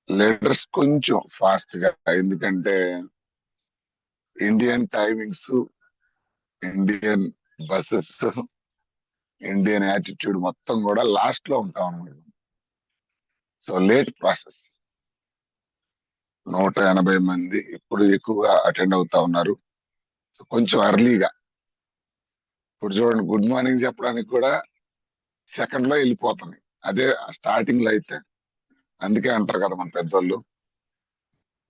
Leaders కొంచెం fast గా, ఎందుకంటే Indian timings, Indian buses, Indian attitude మొత్తం కూడా లాస్ట్ లో ఉంటాం అన్నమాట. So late process. 180 మంది ఇప్పుడు ఎక్కువగా అటెండ్ అవుతా ఉన్నారు. సో కొంచెం అర్లీగా. ఇప్పుడు చూడండి, గుడ్ మార్నింగ్ చెప్పడానికి కూడా సెకండ్ లో వెళ్ళిపోతున్నాయి. అదే స్టార్టింగ్ లో అయితే, అందుకే అంటారు కదా మన పెద్దోళ్ళు,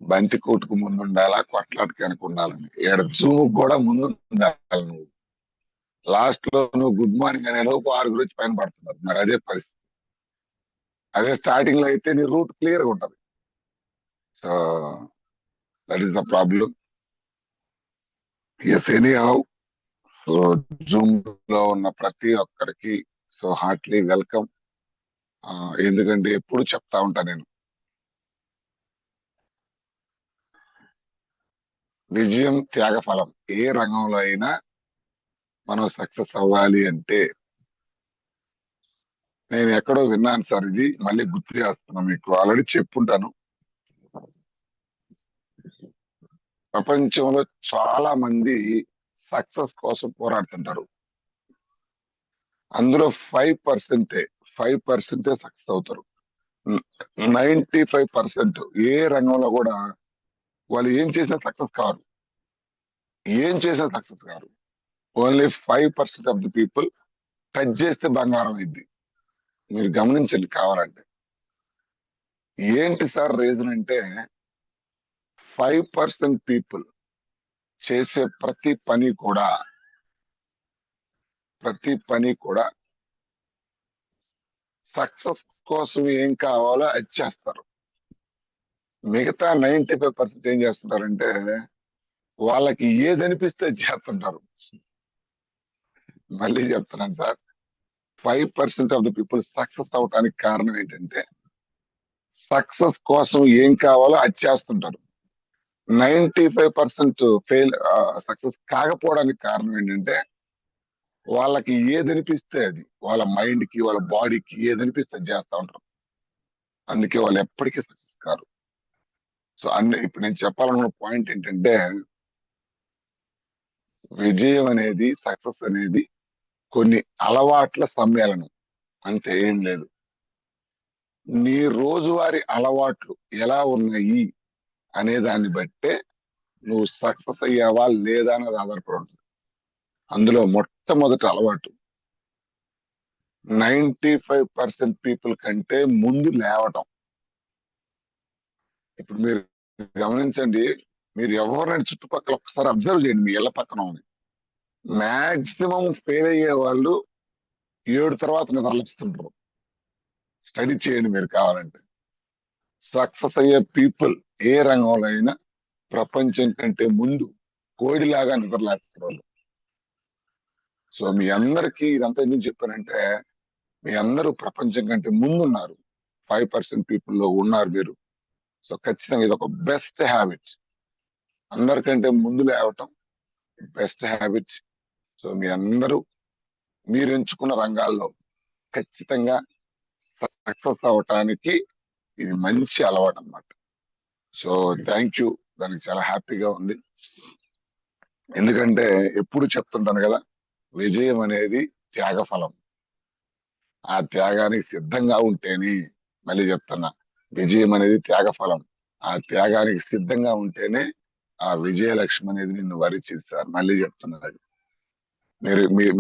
బంతి కూటుకు ముందు ఉండాలా, కొట్లాటకి వెనక ఉండాలని. ఇక్కడ జూమ్ కూడా ముందు ఉండాలి. నువ్వు లాస్ట్ లో నువ్వు గుడ్ మార్నింగ్ అనే లోపు 6 వచ్చి పైన పడుతున్నారు. మరి అదే పరిస్థితి. అదే స్టార్టింగ్ లో అయితే నీ రూట్ క్లియర్ గా ఉంటది. So that is the problem. Yes anyhow హౌ. సో జూమ్ లో ఉన్న ప్రతి ఒక్కరికి సో హార్ట్లీ వెల్కమ్. ఎందుకంటే ఎప్పుడు చెప్తా ఉంటా నేను, విజయం త్యాగఫలం. ఏ రంగంలో అయినా మనం సక్సెస్ అవ్వాలి అంటే, నేను ఎక్కడో విన్నాను సార్, ఇది మళ్ళీ గుర్తు చేస్తున్నాను, మీకు ఆల్రెడీ చెప్పుంటాను. ప్రపంచంలో చాలా మంది సక్సెస్ కోసం పోరాడుతుంటారు. అందులో 5%, 5% సక్సెస్ అవుతారు. 95% ఏ రంగంలో కూడా వాళ్ళు ఏం చేసినా సక్సెస్ కారు. ఏం చేసినా success car. Only 5% of the people touch చేస్తే బంగారం అయింది. మీరు గమనించండి కావాలంటే. ఏంటి సార్ రీజన్ అంటే, 5% పీపుల్ చేసే ప్రతి పని కూడా సక్సెస్ కోసం ఏం కావాలో అది చేస్తారు. మిగతా 95% ఏం చేస్తుంటారంటే, వాళ్ళకి ఏది అనిపిస్తే అది చేస్తుంటారు. మళ్ళీ చెప్తున్నాను sir, 5% of the people success అవడానికి కారణం ఏంటంటే, సక్సెస్ కోసం ఏం కావాలో అది చేస్తుంటారు. 95% ఫెయిల్, సక్సెస్ కాకపోవడానికి కారణం ఏంటంటే, వాళ్ళకి ఏది అనిపిస్తే అది, వాళ్ళ మైండ్ కి వాళ్ళ బాడీకి ఏది అనిపిస్తే అది చేస్తా ఉంటారు. అందుకే వాళ్ళు ఎప్పటికీ సక్సెస్ కారు. సో ఇప్పుడు నేను చెప్పాలనుకున్న పాయింట్ ఏంటంటే, విజయం అనేది, సక్సెస్ అనేది కొన్ని అలవాట్ల సమ్మేళనం. అంతే, ఏం లేదు. నీ రోజువారీ అలవాట్లు ఎలా ఉన్నాయి అనే దాన్ని బట్టే నువ్వు సక్సెస్ అయ్యావా లేదా అనేది ఆధారపడి ఉంటుంది. అందులో మొట్టమొదటి అలవాటు, 95% పీపుల్ కంటే ముందు లేవటం. ఇప్పుడు మీరు గమనించండి, మీరు ఎవరైనా చుట్టుపక్కల ఒక్కసారి అబ్జర్వ్ చేయండి, మీ ఇళ్ల పక్కన ఉంది. మాక్సిమం ఫెయిల్ అయ్యే వాళ్ళు 7 తర్వాత నిద్రలేస్తుంటారు. స్టడీ చేయండి మీరు కావాలంటే. సక్సెస్ అయ్యే పీపుల్ ఏ రంగంలో అయినా ప్రపంచం కంటే ముందు కోడిలాగా నిద్రలేస్తారు వాళ్ళు. సో మీ అందరికీ ఇదంతా ఎందుకు చెప్పానంటే, మీ అందరూ ప్రపంచం కంటే ముందు ఉన్నారు. 5% పీపుల్ లో ఉన్నారు మీరు. సో ఖచ్చితంగా ఇది ఒక బెస్ట్ హ్యాబిట్. అందరికంటే ముందు లేవటం బెస్ట్ హ్యాబిట్. సో మీ అందరూ మీరు ఎంచుకున్న రంగాల్లో ఖచ్చితంగా సక్సెస్ అవటానికి ఇది మంచి అలవాటు అన్నమాట. So thank you. దానికి చాలా హ్యాపీగా ఉంది. ఎందుకంటే ఎప్పుడు చెప్తుంటాను కదా, విజయం అనేది త్యాగఫలం. ఆ త్యాగానికి సిద్ధంగా ఉంటేనే, మళ్ళీ చెప్తున్నా, విజయం అనేది త్యాగఫలం. ఆ త్యాగానికి సిద్ధంగా ఉంటేనే ఆ విజయలక్ష్మి అనేది నిన్ను వరించింది సార్. మళ్ళీ చెప్తున్నా అది.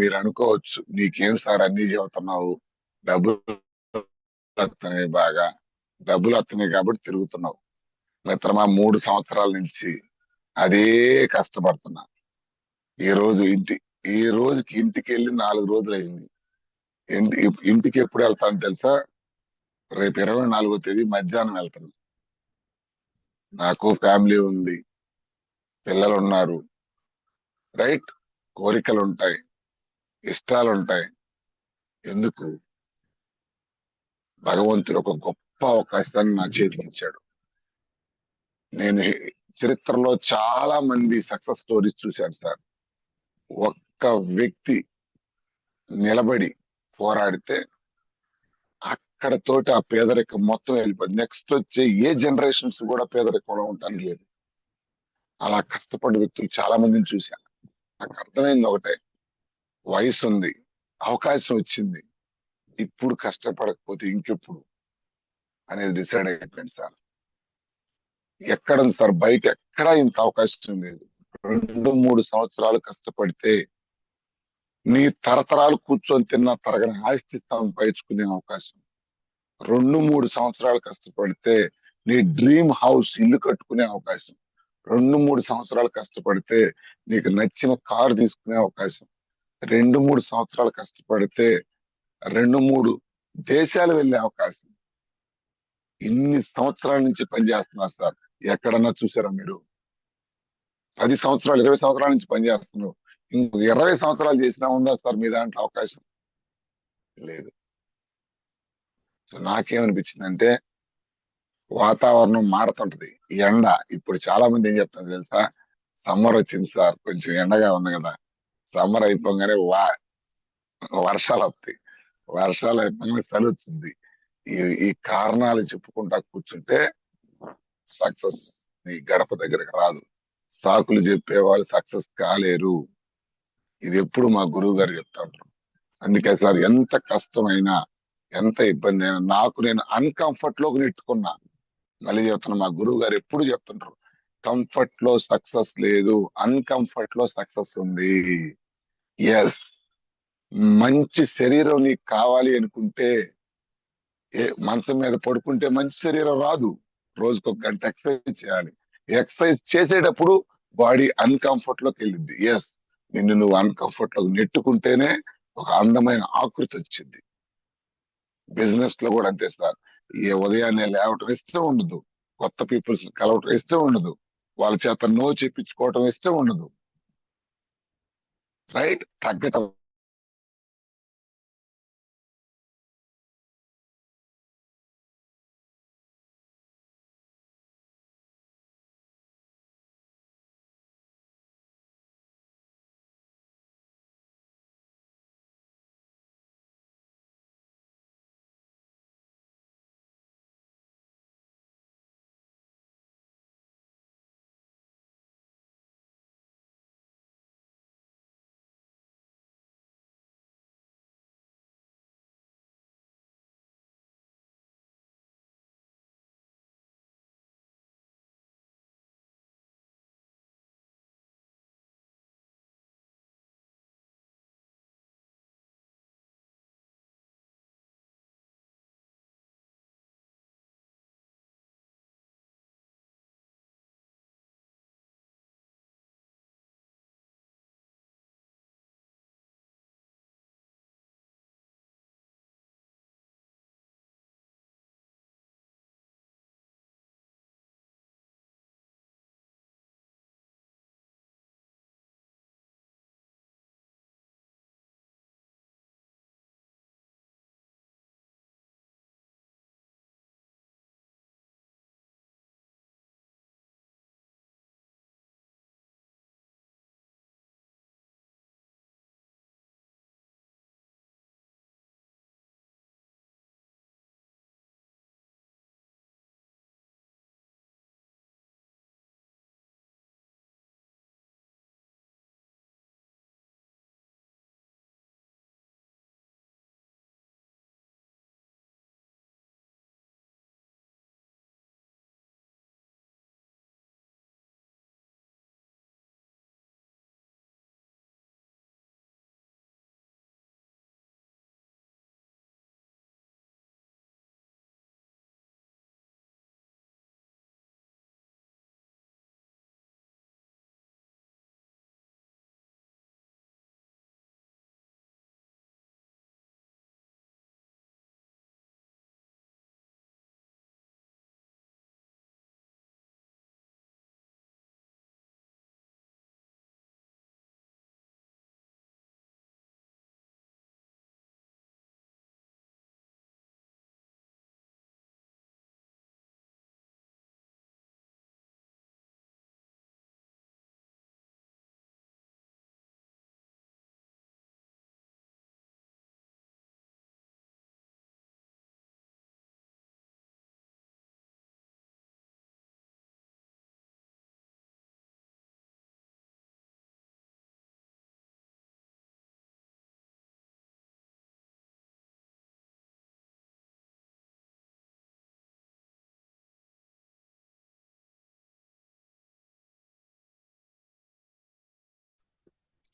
మీరు అనుకోవచ్చు, నీకేం సార్ అన్ని చెబుతున్నావు, డబ్బులు వస్తున్నాయి, బాగా డబ్బులు వస్తున్నాయి కాబట్టి తిరుగుతున్నావు. మిత్రమా, 3 సంవత్సరాల నుంచి అదే కష్టపడుతున్నా. ఈ రోజు ఇంటి ఈ రోజుకి ఇంటికి వెళ్ళి 4 రోజులు అయింది. ఇంటి ఇంటికి ఎప్పుడు వెళ్తాను తెలుసా? రేపు 24వ తేదీ మధ్యాహ్నం వెళ్తాను. నాకు ఫ్యామిలీ ఉంది, పిల్లలు ఉన్నారు, రైట్. కోరికలు ఉంటాయి, ఇష్టాలు ఉంటాయి. ఎందుకు? భగవంతుడు ఒక గొప్ప అవకాశాన్ని నా చేతికి ఇచ్చాడు. నేను చరిత్రలో చాలా మంది సక్సెస్ స్టోరీస్ చూశాను సార్. ఒక్క వ్యక్తి నిలబడి పోరాడితే అక్కడతోటి ఆ పేదరికం మొత్తం వెళ్ళిపోయింది. నెక్స్ట్ వచ్చే ఏ జనరేషన్స్ కూడా పేదరికంలో ఉండడానికి లేదు. అలా కష్టపడే వ్యక్తులు చాలా మందిని చూశాను. నాకు అర్థమైంది ఒకటే, వయసు ఉంది, అవకాశం వచ్చింది, ఇప్పుడు కష్టపడకపోతే ఇంకెప్పుడు అనేది డిసైడ్ అయిపోయింది సార్. ఎక్కడ ఉంది సార్, బయట ఎక్కడా ఇంత అవకాశం లేదు. 2-3 సంవత్సరాలు కష్టపడితే నీ తరతరాలు కూర్చొని తిన్న తరగని ఆస్తి సంపాదించుకునే అవకాశం. 2-3 సంవత్సరాలు కష్టపడితే నీ డ్రీమ్ హౌస్ ఇల్లు కట్టుకునే అవకాశం. 2-3 సంవత్సరాలు కష్టపడితే నీకు నచ్చిన కారు తీసుకునే అవకాశం. 2-3 సంవత్సరాలు కష్టపడితే 2-3 దేశాలు వెళ్ళే అవకాశం. ఇన్ని సంవత్సరాల నుంచి పనిచేస్తున్నారు సార్. ఎక్కడన్నా చూసారా మీరు? 10 సంవత్సరాలు, 20 సంవత్సరాల నుంచి పనిచేస్తున్నారు. ఇంకో 20 సంవత్సరాలు చేసినా ఉందా సార్ మీ దాంట్లో అవకాశం? లేదు. సో నాకేమనిపించిందంటే, వాతావరణం మారుతుంటది. ఎండ ఇప్పుడు చాలా మంది ఏం చెప్తారు తెలుసా? సమ్మర్ వచ్చింది సార్, కొంచెం ఎండగా ఉంది కదా. సమ్మర్ అయిపోగానే వర్షాలు వస్తాయి. వర్షాలు అయిపోగానే చలి వచ్చింది. ఈ ఈ కారణాలు చెప్పుకుంటా కూర్చుంటే సక్సెస్ నీ గడప దగ్గరకు రాదు. సాకులు చెప్పేవాళ్ళు సక్సెస్ కాలేరు. ఇది ఎప్పుడు మా గురువు గారు చెప్తారు. అందుకే సార్, ఎంత కష్టమైనా, ఎంత ఇబ్బంది అయినా నాకు నేను అన్కంఫర్ట్ లోకి నెట్టుకున్నా. మళ్ళీ చెప్తున్నా, మా గురువు గారు ఎప్పుడు చెప్తుంటారు, కంఫర్ట్ లో సక్సెస్ లేదు, అన్కంఫర్ట్ లో సక్సెస్ ఉంది. ఎస్. మంచి శరీరం నీకు కావాలి అనుకుంటే మంచం మీద పడుకుంటే మంచి శరీరం రాదు. రోజుకు 1 గంట ఎక్సర్సైజ్ చేయాలి. ఎక్సర్సైజ్ చేసేటప్పుడు బాడీ అన్కంఫర్ట్ లోకి వెళ్ళింది. ఎస్. నిన్ను నువ్వు అన్కంఫర్ట్ లోకి నెట్టుకుంటేనే ఒక అందమైన ఆకృతి వచ్చింది. బిజినెస్ లో కూడా అంతే సార్. ఏ ఉదయాన్నే లేవటం ఇష్టం ఉండదు, కొత్త పీపుల్స్ కలవటం ఇష్టం ఉండదు, వాళ్ళ చేత నో చెప్పించుకోవటం ఇష్టం ఉండదు. రైట్. తగ్గటం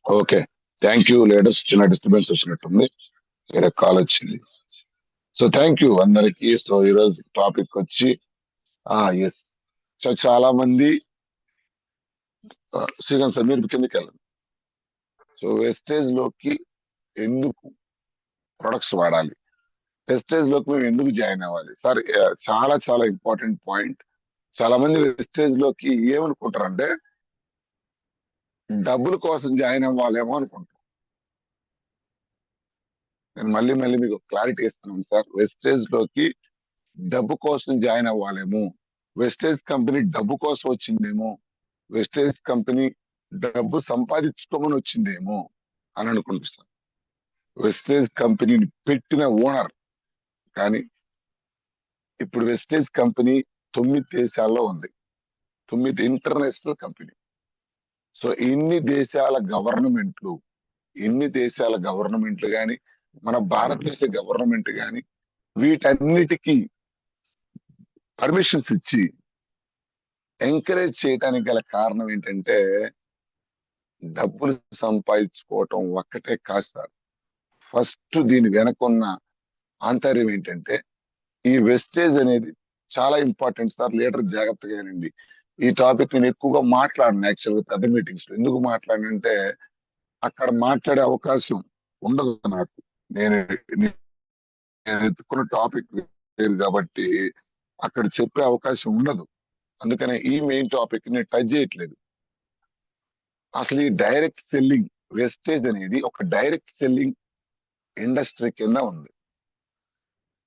ఓకే. Thank you ladders. చిన్న డిస్టర్బెన్స్ వచ్చినట్టుంది, వేరే కాల్ వచ్చింది. సో థ్యాంక్ యూ అందరికి. సో ఈరోజు టాపిక్ వచ్చి ఎస్. సో చాలా మంది శ్రీకాంత్ సార్ మీరు కిందకి వెళ్ళండి. సో వెస్టేజ్ లోకి ఎందుకు ప్రొడక్ట్స్ వాడాలి, వెస్టేజ్ లోకి మేము ఎందుకు జాయిన్ అవ్వాలి సార్? చాలా చాలా ఇంపార్టెంట్ పాయింట్. చాలా మంది వెస్టేజ్ లోకి ఏమనుకుంటారంటే డబ్బుల కోసం జాయిన్ అవ్వాలేమో అనుకుంటారు. నేను మళ్ళీ మళ్ళీ మీకు క్లారిటీ ఇస్తున్నాను సార్. వెస్టేజ్ లోకి డబ్బు కోసం జాయిన్ అవ్వాలేమో, వెస్టేజ్ కంపెనీ డబ్బు కోసం వచ్చిందేమో, వెస్టేజ్ కంపెనీ డబ్బు సంపాదించుకోమని వచ్చిందేమో అని అనుకుంటున్నాను. వెస్టేజ్ కంపెనీని పెట్టిన ఓనర్ కానీ ఇప్పుడు వెస్టేజ్ కంపెనీ 9 దేశాల్లో ఉంది. 9 ఇంటర్నేషనల్ కంపెనీ. సో ఇన్ని దేశాల గవర్నమెంట్లు కానీ మన భారతదేశ గవర్నమెంట్ కానీ వీటన్నిటికీ పర్మిషన్స్ ఇచ్చి ఎంకరేజ్ చేయడానికి గల కారణం ఏంటంటే డబ్బులు సంపాదించుకోవటం ఒక్కటే కాదు సార్. ఫస్ట్ దీని వెనకున్న ఆంతర్యం ఏంటంటే ఈ వెస్టేజ్ అనేది చాలా ఇంపార్టెంట్ సార్. లీడర్ జాగ్రత్తగా వినండి. ఈ టాపిక్ నేను ఎక్కువగా మాట్లాడను యాక్చువల్గా పెద్ద మీటింగ్స్ లో. ఎందుకు మాట్లాడినంటే అక్కడ మాట్లాడే అవకాశం ఉండదు నాకు. నేను నేను ఎత్తుకున్న టాపిక్ లేదు కాబట్టి అక్కడ చెప్పే అవకాశం ఉండదు. అందుకనే ఈ మెయిన్ టాపిక్ ని టచ్ చేయట్లేదు. అసలు ఈ డైరెక్ట్ సెల్లింగ్ వెస్టేజ్ అనేది ఒక డైరెక్ట్ సెల్లింగ్ ఇండస్ట్రీ కింద ఉంది.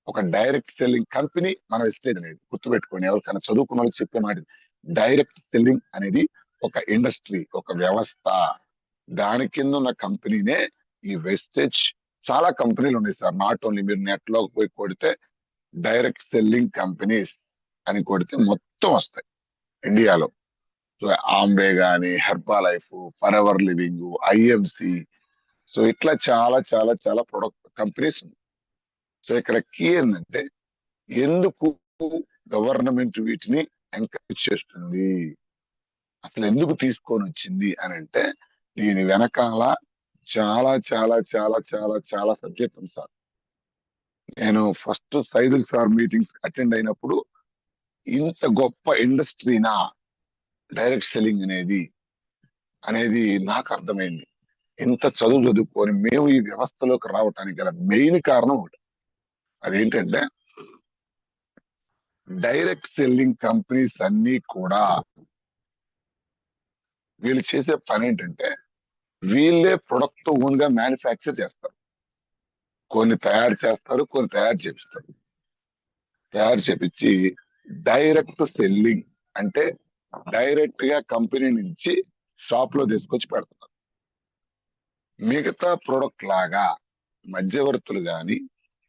ఒక డైరెక్ట్ సెల్లింగ్ కంపెనీ మన వెస్టేజ్ అనేది. గుర్తుపెట్టుకోండి, ఎవరికైనా చదువుకున్న వాళ్ళకి చెప్పే మాట ఇది. డైరెక్ట్ సెల్లింగ్ అనేది ఒక ఇండస్ట్రీ, ఒక వ్యవస్థ. దాని కింద ఉన్న కంపెనీనే ఈ వెస్టేజ్. చాలా కంపెనీలు ఉన్నాయి సార్. నాట్ ఓన్లీ మీరు నెట్ లోకి పోయి కొడితే డైరెక్ట్ సెల్లింగ్ కంపెనీస్ అని కొడితే మొత్తం వస్తాయి ఇండియాలో. సో ఆంబే గాని, Herbalife, forever living, IMC, so ఇట్లా చాలా చాలా చాలా ప్రొడక్ట్ కంపెనీస్ ఉన్నాయి. సో ఇక్కడ కీ ఏంటంటే ఎందుకు గవర్నమెంట్ వీటిని ఎంకరేజ్ చేస్తుంది, అసలు ఎందుకు తీసుకొని వచ్చింది అని అంటే దీని వెనకాల చాలా చాలా చాలా చాలా చాలా సబ్జెక్ట్ ఉంది సార్. నేను first Saidul sir meetings attend అయినప్పుడు ఇంత గొప్ప ఇండస్ట్రీనా డైరెక్ట్ సెల్లింగ్ అనేది నాకు అర్థమైంది. ఇంత చదువుకొని మేము ఈ వ్యవస్థలోకి రావటానికి గల మెయిన్ కారణం ఒకటి. అదేంటంటే డైరెక్ట్ సెల్లింగ్ కంపెనీస్ అన్ని కూడా వీళ్ళు చేసే పని ఏంటంటే వీళ్ళే ప్రొడక్ట్ ఓన్ గా మ్యానుఫ్యాక్చర్ చేస్తారు. కొన్ని తయారు చేస్తారు, కొన్ని తయారు చేపిస్తారు. తయారు చేపించి డైరెక్ట్ సెల్లింగ్ అంటే డైరెక్ట్ గా కంపెనీ నుంచి షాప్ లో తీసుకొచ్చి పెడుతున్నారు. మిగతా ప్రొడక్ట్ లాగా మధ్యవర్తులు గాని,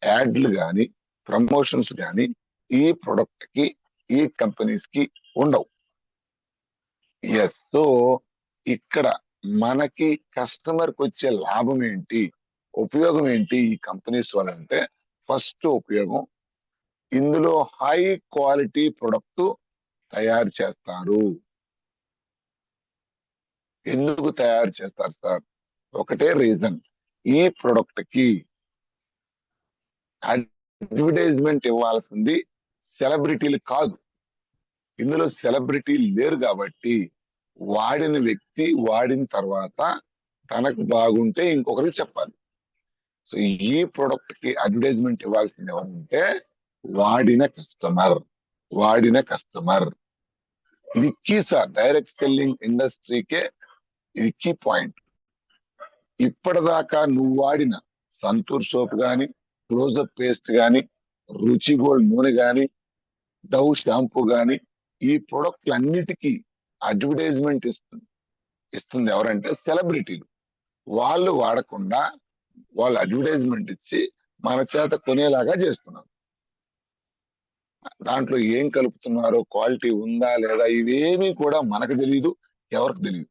యాడ్లు గాని, ప్రమోషన్స్ గాని ఈ ప్రొడక్ట్ కి, ఈ కంపెనీస్ కి ఉండవు. ఎస్. సో ఇక్కడ మనకి కస్టమర్ కి వచ్చే లాభం ఏంటి, ఉపయోగం ఏంటి ఈ కంపెనీస్ వల్ల అంటే ఫస్ట్ ఉపయోగం ఇందులో హై క్వాలిటీ ప్రొడక్ట్ తయారు చేస్తారు. ఎందుకు తయారు చేస్తారు సార్? ఒకటే రీజన్, ఈ ప్రొడక్ట్ కి అడ్వర్టైజ్మెంట్ ఇవ్వాల్సింది సెలబ్రిటీలు కాదు. ఇందులో సెలబ్రిటీ లేరు కాబట్టి వాడిన వ్యక్తి వాడిన తర్వాత తనకు బాగుంటే ఇంకొకరికి చెప్పాలి. సో ఈ ప్రొడక్ట్ కి అడ్వర్టైజ్మెంట్ ఇవ్వాల్సింది ఎవరంటే వాడిన కస్టమర్. వాడిన కస్టమర్ ఇది కీ సార్. డైరెక్ట్ సెల్లింగ్ ఇండస్ట్రీకే ఇది కీ పాయింట్. ఇప్పటిదాకా నువ్వు వాడిన సంతూర్ సోప్ గాని, క్లోజప్ పేస్ట్ గాని, రుచి గోల్డ్ నూనె గాని, డవ్ షాంపూ గాని ఈ ప్రొడక్ట్లు అన్నిటికీ అడ్వర్టైజ్మెంట్ ఇస్తుంది ఎవరంటే సెలబ్రిటీలు. వాళ్ళు వాడకుండా వాళ్ళు అడ్వర్టైజ్మెంట్ ఇచ్చి మన చేత కొనేలాగా చేస్తున్నారు. దాంట్లో ఏం కలుపుతున్నారో, క్వాలిటీ ఉందా లేదా, ఇవేమీ కూడా మనకు తెలియదు, ఎవరికి తెలియదు.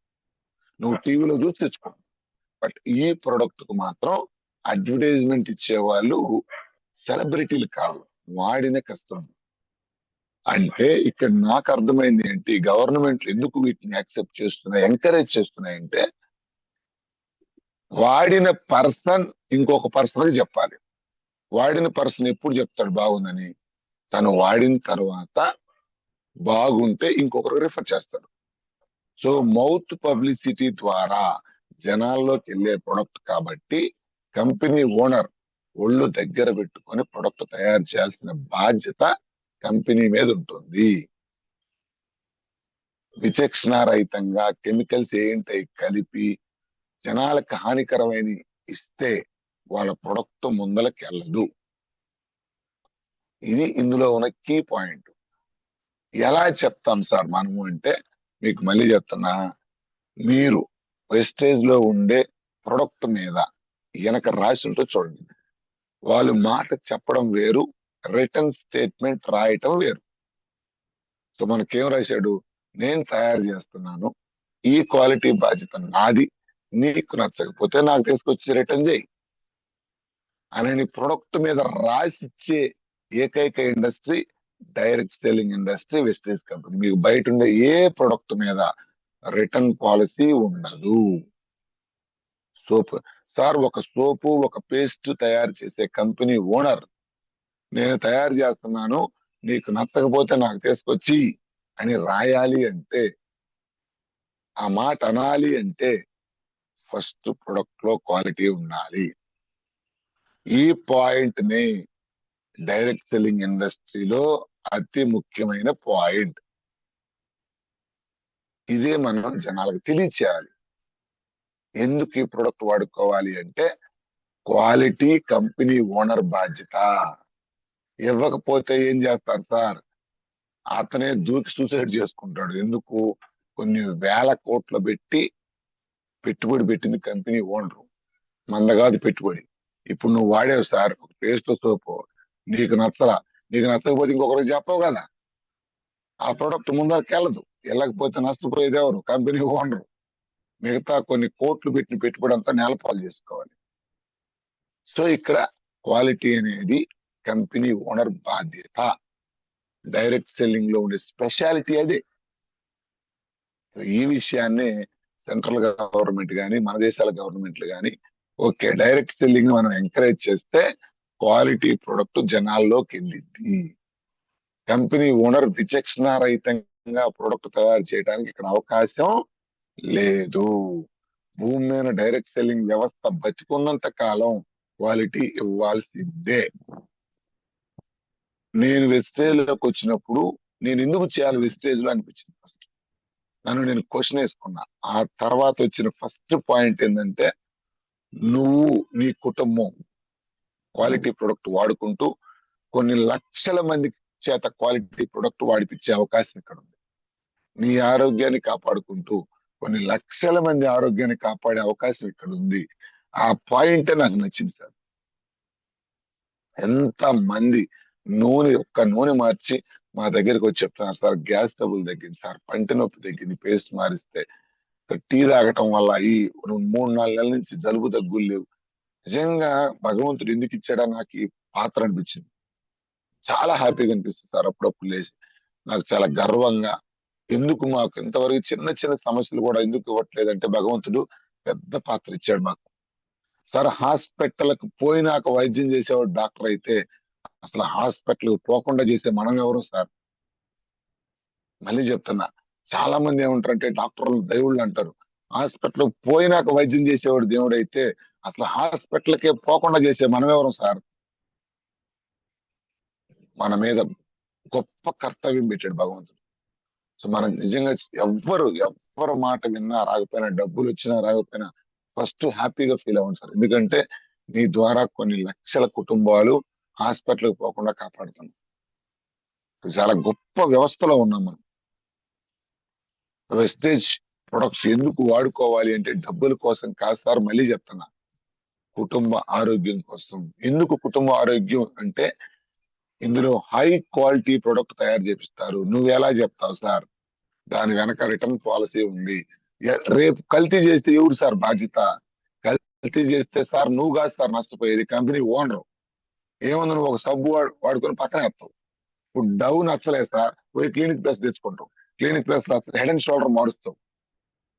నువ్వు టీవీలో చూసి తెచ్చుకో. బట్ ఈ ప్రొడక్ట్ కు మాత్రం అడ్వర్టైజ్మెంట్ ఇచ్చేవాళ్ళు సెలబ్రిటీలు కాదు, వాడిన కస్టమర్. అంటే ఇక్కడ నాకు అర్థమైంది ఏంటి, గవర్నమెంట్ ఎందుకు వీటిని యాక్సెప్ట్ చేస్తున్నాయి, ఎంకరేజ్ చేస్తున్నాయంటే వాడిన పర్సన్ ఇంకొక పర్సన్ చెప్పాలి. వాడిన పర్సన్ ఎప్పుడు చెప్తాడు బాగుందని? తను వాడిన తర్వాత బాగుంటే ఇంకొకరికి రిఫర్ చేస్తాడు. సో మౌత్ పబ్లిసిటీ ద్వారా జనాల్లోకి వెళ్ళే ప్రొడక్ట్ కాబట్టి కంపెనీ ఓనర్ ఒళ్ళు దగ్గర పెట్టుకొని ప్రొడక్ట్ తయారు చేయాల్సిన బాధ్యత కంపెనీ మీద ఉంటుంది. విచక్షణారహితంగా కెమికల్స్ ఏంటై కలిపి జనాలకు హానికరమైన ఇస్తే వాళ్ళ ప్రొడక్ట్ ముందలకి వెళ్ళదు. ఇది ఇందులో ఉన్న కీ పాయింట్. ఎలా చెప్తాం సార్ మనము అంటే, మీకు మళ్ళీ చెప్తున్నా, మీరు వెస్టేజ్ లో ఉండే ప్రొడక్ట్ మీద వెనక రాసి ఉంటే చూడండి. వాళ్ళు మాట చెప్పడం వేరు, రిటర్న్ స్టేట్మెంట్ రాయటం వేరు. సో మనకేం రాశాడు? నేను తయారు చేస్తున్నాను, ఈ క్వాలిటీ బాధ్యత నాది, నీకు నచ్చకపోతే నాకు తీసుకొచ్చి రిటర్న్ చేయి అని ప్రొడక్ట్ మీద రాసిచ్చే ఏకైక industry direct selling industry vestige company. మీకు బయట ఉండే ఏ ప్రొడక్ట్ మీద రిటర్న్ పాలసీ ఉండదు. సోప్ సార్, ఒక సోపు ఒక పేస్ట్ తయారు చేసే కంపెనీ ఓనర్ నేను తయారు చేస్తున్నాను, నీకు నచ్చకపోతే నాకు తీసుకొచ్చి అని రాయాలి అంటే, ఆ మాట అనాలి అంటే ఫస్ట్ ప్రొడక్ట్ లో క్వాలిటీ ఉండాలి. ఈ పాయింట్ ని డైరెక్ట్ సెల్లింగ్ ఇండస్ట్రీలో అతి ముఖ్యమైన పాయింట్. ఇదే మనం జనాలకు తెలియచేయాలి. ఎందుకు ఈ ప్రొడక్ట్ వాడుకోవాలి అంటే, క్వాలిటీ కంపెనీ ఓనర్ బాధ్యత. ఇవ్వకపోతే ఏం చేస్తారు సార్? అతనే దూకి సూసైడ్ చేసుకుంటాడు. ఎందుకు? కొన్ని వేల కోట్లు పెట్టి పెట్టుబడి పెట్టింది కంపెనీ ఓనరు, మంద కాదు పెట్టుబడి. ఇప్పుడు నువ్వు వాడేవు సార్ ఒక పేస్ట్ సోపు, నీకు నచ్చలా, నీకు నచ్చకపోతే ఇంకొకరికి చెప్పవు కదా, ఆ ప్రొడక్ట్ ముందరికి వెళ్ళదు. వెళ్ళకపోతే నష్టపోయేది ఎవరు? Company owner. మిగతా కొన్ని కోట్లు పెట్టిన పెట్టుబడి అంతా నేలపాలు చేసుకోవాలి. సో ఇక్కడ క్వాలిటీ అనేది కంపెనీ ఓనర్ బాధ్యత. డైరెక్ట్ సెల్లింగ్ లో ఉండే స్పెషాలిటీ అదే. సో ఈ విషయాన్ని సెంట్రల్ గవర్నమెంట్ కానీ మన దేశాల గవర్నమెంట్లు కానీ, ఓకే డైరెక్ట్ సెల్లింగ్ మనం ఎంకరేజ్ చేస్తే క్వాలిటీ ప్రొడక్ట్ జనాల్లోకి వెళ్ళింది. కంపెనీ ఓనర్ విచక్షణారహితంగా ప్రొడక్ట్ తయారు చేయడానికి ఇక్కడ అవకాశం లేదు. భూమి మీద డైరెక్ట్ సెల్లింగ్ వ్యవస్థ బతికున్నంత కాలం క్వాలిటీ ఇవ్వాల్సిందే. నేను వెస్టేజ్ లోకి వచ్చినప్పుడు నేను ఎందుకు చేయాలి వెస్టేజ్ లో అనిపించింది. ఫస్ట్ నన్ను నేను క్వశ్చన్ వేసుకున్నా. ఆ తర్వాత వచ్చిన ఫస్ట్ పాయింట్ ఏంటంటే, నువ్వు నీ కుటుంబం క్వాలిటీ ప్రొడక్ట్ వాడుకుంటూ కొన్ని లక్షల మంది చేత క్వాలిటీ ప్రొడక్ట్ వాడిపించే అవకాశం ఇక్కడ ఉంది. నీ ఆరోగ్యాన్ని కాపాడుకుంటూ కొన్ని లక్షల మంది ఆరోగ్యాన్ని కాపాడే అవకాశం ఇక్కడ ఉంది. ఆ పాయింటే నాకు నచ్చింది సార్. ఎంత మంది ఒక్క నూనె మార్చి మా దగ్గరికి వచ్చి చెప్తున్నారు సార్, గ్యాస్ ట్రబుల్ తగ్గింది సార్, పంటి నొప్పి తగ్గింది పేస్ట్ మారిస్తే, టీ తాగటం వల్ల ఈ 3-4 నెలల నుంచి జలుబు దగ్గులు లేవు. నిజంగా భగవంతుడు ఎందుకు ఇచ్చాడా నాకు ఈ పాత్ర అనిపించింది. చాలా హ్యాపీగా అనిపిస్తుంది సార్ అప్పుడప్పుడు లేచి. నాకు చాలా గర్వంగా, ఎందుకు మాకు ఇంతవరకు చిన్న చిన్న సమస్యలు కూడా ఎందుకు ఇవ్వట్లేదంటే భగవంతుడు పెద్ద పాత్ర ఇచ్చాడు మాకు. సార్ హాస్పిటల్కి పోయినాక వైద్యం చేసేవాడు డాక్టర్ అయితే, అసలు హాస్పిటల్ పోకుండా చేసే మనం ఎవరు సార్? మళ్ళీ చెప్తున్నా, చాలా మంది ఏమంటారంటే డాక్టర్లు దేవుళ్ళు అంటారు. హాస్పిటల్ పోయినాక వైద్యం చేసేవాడు దేవుడు అయితే, అసలు హాస్పిటల్కే పోకుండా చేసే మనం ఎవరు సార్? మన మీద గొప్ప కర్తవ్యం పెట్టాడు భగవంతుడు. సో మనం నిజంగా ఎవ్వరు మాట విన్నా రాకపోయినా, డబ్బులు వచ్చినా రాకపోయినా ఫస్ట్ హ్యాపీగా ఫీల్ అవ్వండి సార్. ఎందుకంటే మీ ద్వారా కొన్ని లక్షల కుటుంబాలు హాస్పిటల్కి పోకుండా కాపాడుతున్నాం. చాలా గొప్ప వ్యవస్థలో ఉన్నాం మనం. వెస్టేజ్ ప్రొడక్ట్స్ ఎందుకు వాడుకోవాలి అంటే డబ్బుల కోసం కాదు సార్, మళ్ళీ చెప్తున్నా, కుటుంబ ఆరోగ్యం కోసం. ఎందుకు కుటుంబ ఆరోగ్యం అంటే, ఇందులో హై క్వాలిటీ ప్రొడక్ట్ తయారు చేపిస్తారు. నువ్వు ఎలా చెప్తావు సార్? దాని వెనక రిటర్న్ పాలసీ ఉంది. రేపు కల్తీ చేస్తే ఎవరు సార్ బాధ్యత? కల్తీ చేస్తే సార్ నువ్వు కాదు సార్ నష్టపోయేది, కంపెనీ ఓనరు. ఏముంది, నువ్వు ఒక సబ్బు వాడుకొని పక్కన వేస్తావు. ఇప్పుడు డవ్ నచ్చలేదు సార్, పోయి క్లినిక్ ప్లస్ తెచ్చుకుంటావు. Clinic plus head and shoulder మారుస్తావు.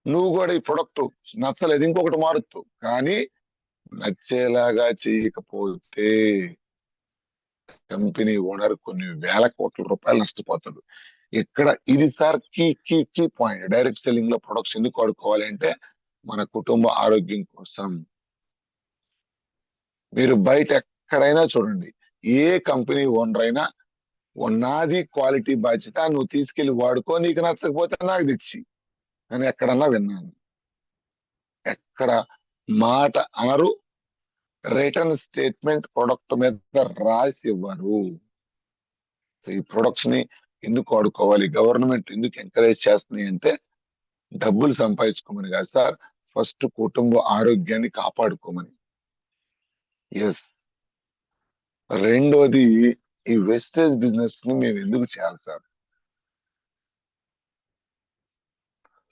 నువ్వు కూడా ఈ ప్రొడక్ట్ నచ్చలేదు ఇంకొకటి మారుతూ, కానీ నచ్చేలాగా చేయకపోతే కంపెనీ ఓనర్ కొన్ని వేల కోట్ల రూపాయలు నష్టపోతాడు. ఇక్కడ ఇది sir key point. Direct selling లో ప్రొడక్ట్స్ ఎందుకు వాడుకోవాలి అంటే మన కుటుంబ ఆరోగ్యం కోసం. మీరు బయట ఎక్కడైనా చూడండి, ఏ కంపెనీ ఓనర్ అయినా నాది క్వాలిటీ బాధ్యత, నువ్వు తీసుకెళ్లి వాడుకో, నీకు నచ్చకపోతే నాకు తెచ్చి అని ఎక్కడన్నా విన్నాను. ఎక్కడ మాట అనరు. రిటర్న్ స్టేట్మెంట్ ప్రొడక్ట్ మీద రాసి ఇవ్వరు. ఈ ప్రొడక్ట్స్ ని ఎందుకు వాడుకోవాలి, గవర్నమెంట్ ఎందుకు ఎంకరేజ్ చేస్తుంది అంటే డబ్బులు సంపాదించుకోమని కాదు సార్, ఫస్ట్ కుటుంబ ఆరోగ్యాన్ని కాపాడుకోమని. ఎస్. రెండోది, ఈ వెస్టేజ్ బిజినెస్ ని మేము ఎందుకు చేయాలి సార్?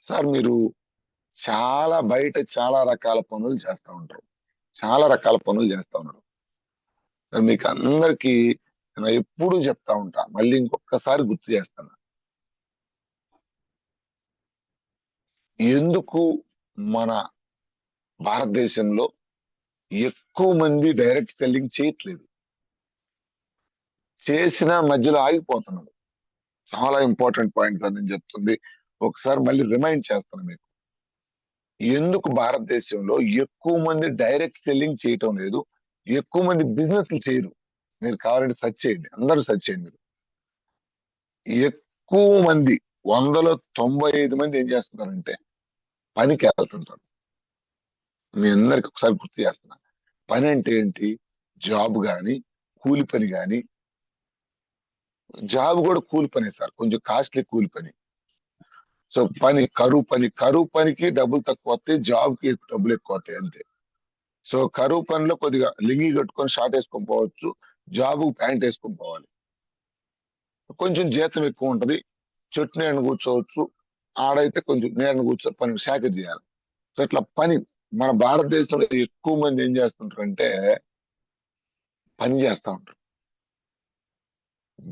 సార్ మీరు చాలా రకాల పనులు చేస్తూ ఉంటారు. చాలా రకాల పనులు చేస్తూ ఉన్నారు. సార్ మీకు అందరికీ నేను ఎప్పుడు చెప్తా ఉంటా, మళ్ళీ ఇంకొకసారి గుర్తు చేస్తాను. ఎందుకు మన భారతదేశంలో ఎక్కువ మంది డైరెక్ట్ సెల్లింగ్ చేయట్లేదు? చేసిన మధ్యలో ఆగిపోతున్నారు. చాలా ఇంపార్టెంట్ పాయింట్ సార్ నేను చెప్తుంది. ఒకసారి మళ్ళీ రిమైండ్ చేస్తాను మీకు. ఎందుకు భారతదేశంలో ఎక్కువ మంది డైరెక్ట్ సెల్లింగ్ చేయటం లేదు, ఎక్కువ మంది బిజినెస్ చేయరు? మీరు కావాలంటే సెర్చ్ చేయండి, అందరూ సెర్చ్ చేయండి. మీరు ఎక్కువ మంది 100లో 95 మంది ఏం చేస్తున్నారంటే పనికి వెళ్తుంటారు. మీ అందరికి ఒకసారి గుర్తు చేస్తున్నా, పని అంటే ఏంటి? జాబ్ గాని, కూలి పని గాని. జాబ్ కూడా కూలి పని సార్, కొంచెం కాస్ట్లీ కూలి పని. సో పని కరువు పనికి డబ్బులు తక్కువ వస్తాయి, జాబ్ కి డబ్బులు ఎక్కువ వస్తాయి అంతే. సో కరువు పనిలో కొద్దిగా లింగి కట్టుకొని షార్ట్ వేసుకొని పోవచ్చు, జాబ్ ప్యాంట్ వేసుకొని పోవాలి. కొంచెం జీతం ఎక్కువ ఉంటది, చెట్టు నీడను కూర్చోవచ్చు, ఆడైతే కొంచెం నీడను కూర్చో పని శాఖ చేయాలి. సో ఇట్లా పని. మన భారతదేశంలో ఎక్కువ మంది ఏం చేస్తుంటారంటే పని చేస్తా ఉంటారు.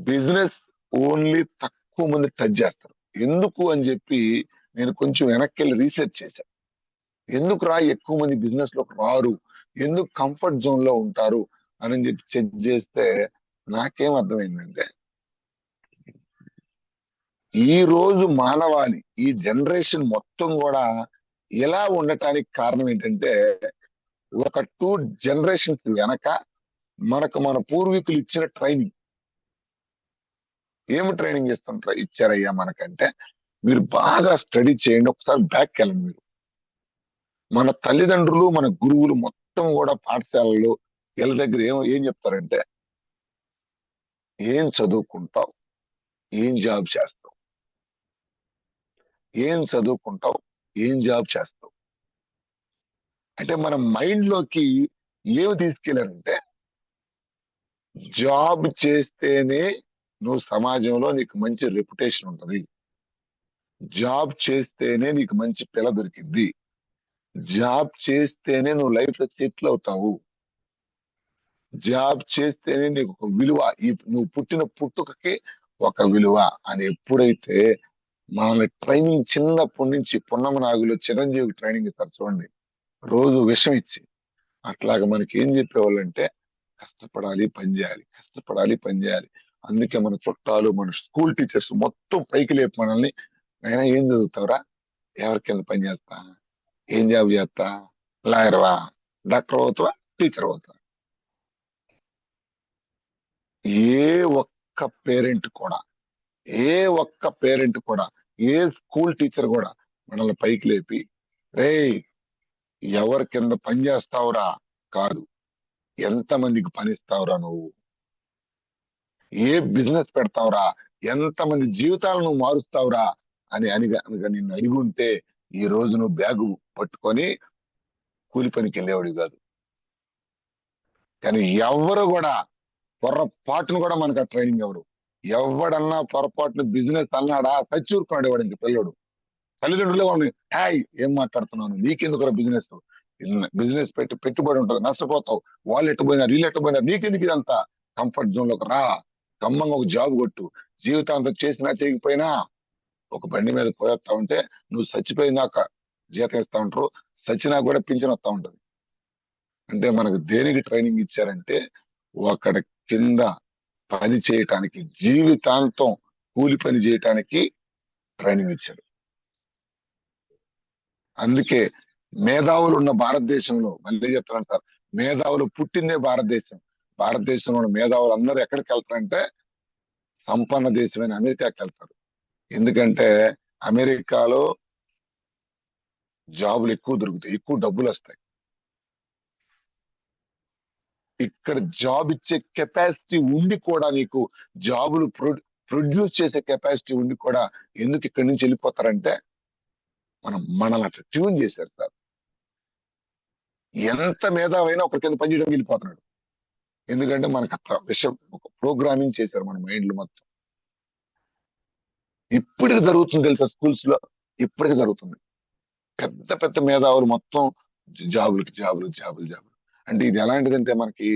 బిజినెస్ ఓన్లీ తక్కువ మంది టచ్ చేస్తారు. ఎందుకు అని చెప్పి నేను కొంచెం వెనక్కి వెళ్ళి రీసెర్చ్ చేశాను. ఎందుకు ఎక్కువ మంది బిజినెస్ లోకి రారు, ఎందుకు కంఫర్ట్ జోన్ లో ఉంటారు అని చెప్పి చెక్ చేస్తే నాకేం అర్థమైందంటే, ఈ రోజు మానవాళి, ఈ జనరేషన్ మొత్తం కూడా ఎలా ఉండటానికి కారణం ఏంటంటే, ఒక 2 జనరేషన్స్ వెనక మనకు మన పూర్వీకులు ఇచ్చిన ట్రైనింగ్. ఏమి ట్రైనింగ్ ఇచ్చారయ్యా మనకంటే, మీరు బాగా స్టడీ చేయండి, ఒకసారి బ్యాక్ వెళ్ళండి. మీరు మన తల్లిదండ్రులు, మన గురువులు మొత్తం కూడా పాఠశాలలో వీళ్ళ దగ్గర ఏం చెప్తారంటే, ఏం చదువుకుంటావు, ఏం జాబ్ చేస్తావు, ఏం చదువుకుంటావు, ఏం జాబ్ చేస్తావు. అంటే మన మైండ్ లోకి ఏమి తీసుకెళ్లారంటే, జాబ్ చేస్తేనే నువ్వు సమాజంలో నీకు మంచి రెప్యుటేషన్ ఉంటది, జాబ్ చేస్తేనే నీకు మంచి పిల్ల దొరికింది, జాబ్ చేస్తేనే నువ్వు లైఫ్ లో సెటిల్ అవుతావు, జాబ్ చేస్తేనే నీకు ఒక విలువ, నువ్వు పుట్టిన పుట్టుకకి ఒక విలువ అని ఎప్పుడైతే మనల్ని ట్రైనింగ్ చిన్నప్పటి నుంచి, పున్నమ నాగులో చిరంజీవి ట్రైనింగ్ ఇస్తారు చూడండి, రోజు విషం ఇచ్చి, అట్లాగా మనకి ఏం చెప్పేవాళ్ళంటే కష్టపడాలి పని చేయాలి, కష్టపడాలి పని చేయాలి. అందుకే మన చుట్టాలు, మన స్కూల్ టీచర్స్ మొత్తం పైకి లేపు మనల్ని, అయినా ఏం చదువుతావురా, ఎవరి కింద పని చేస్తా, ఏం జాబ్ చేస్తా, లాయర్వా, డాక్టర్ అవుతావా, టీచర్ అవుతావా? ఏ ఒక్క పేరెంట్ కూడా, ఏ ఒక్క పేరెంట్ కూడా, ఏ స్కూల్ టీచర్ కూడా మనల్ని పైకి లేపి, రే ఎవరి కింద పని చేస్తావురా కాదు, ఎంత మందికి పని ఇస్తావురా నువ్వు, ఏ బిజినెస్ పెడతావురా, ఎంత మంది జీవితాలను నువ్వు మారుస్తావురా అని కనుక నిన్ను అడిగి ఉంటే ఈ రోజు నువ్వు బ్యాగు పట్టుకొని కూలి పనికి వెళ్ళేవాడు కాదు. కానీ ఎవరు కూడా పొరపాటును కూడా మనకు ఆ ట్రైనింగ్ ఎవరు, ఎవడన్నా పొరపాటును బిజినెస్ అన్నాడా సచ్చూరుకున్నాడు వాడు, ఇంక పిల్లడు. తల్లిదండ్రులే వాడిని, హాయ్ ఏం మాట్లాడుతున్నాను, నీకెందుకు బిజినెస్, బిజినెస్ పెట్టుబడి ఉంటుంది, నష్టపోతావు, వాళ్ళు ఎట్టుపోయినారు, వీళ్ళు ఎట్టుపోయినారు, నీకెందుకు ఇదంతా, కంఫర్ట్ జోన్ లోకి రా, ఖమ్మంగా ఒక జాబ్ కొట్టు, జీవితాంతం చేసినా చేయకపోయినా ఒక బండి మీద పోయేస్తా ఉంటే నువ్వు చచ్చిపోయినాక జీతం ఇస్తా ఉంటారు. సచినా కూడా పింఛన్ వస్తా ఉంటది. అంటే మనకు దేనికి ట్రైనింగ్ ఇచ్చారంటే ఒకటి కింద పని చేయటానికి, జీవితాంతం కూలి పని చేయటానికి ట్రైనింగ్ ఇచ్చారు. అందుకే మేధావులు ఉన్న భారతదేశంలో, మళ్ళీ చెప్తాను సార్, మేధావులు పుట్టిందే భారతదేశం. భారతదేశంలో ఉన్న మేధావులు అందరూ ఎక్కడికి వెళ్తారంటే సంపన్న దేశమైన అమెరికాకి వెళ్తారు. ఎందుకంటే అమెరికాలో జాబులు ఎక్కువ దొరుకుతాయి, ఎక్కువ డబ్బులు వస్తాయి. ఇక్కడ జాబ్ ఇచ్చే కెపాసిటీ ఉండి కూడా, నీకు జాబులు ప్రొడ్యూస్ చేసే కెపాసిటీ ఉండి కూడా ఎందుకు ఇక్కడి నుంచి వెళ్ళిపోతారంటే మనల్ని అట్లా ట్యూన్ చేశారు సార్. ఎంత మేధావైనా ఒక కింద పనిచేయడం వెళ్ళిపోతున్నాడు. ఎందుకంటే మనకు అట్లా విషయం ప్రోగ్రామింగ్ చేశారు మన మైండ్లు మొత్తం. ఇప్పటికి జరుగుతుంది తెలుసా స్కూల్స్ లో, ఇప్పటికి జరుగుతుంది. పెద్ద పెద్ద మేధావులు మొత్తం జాబులకి జాబులు జాబులు జాబులు. అంటే ఇది ఎలాంటిదంటే మనకి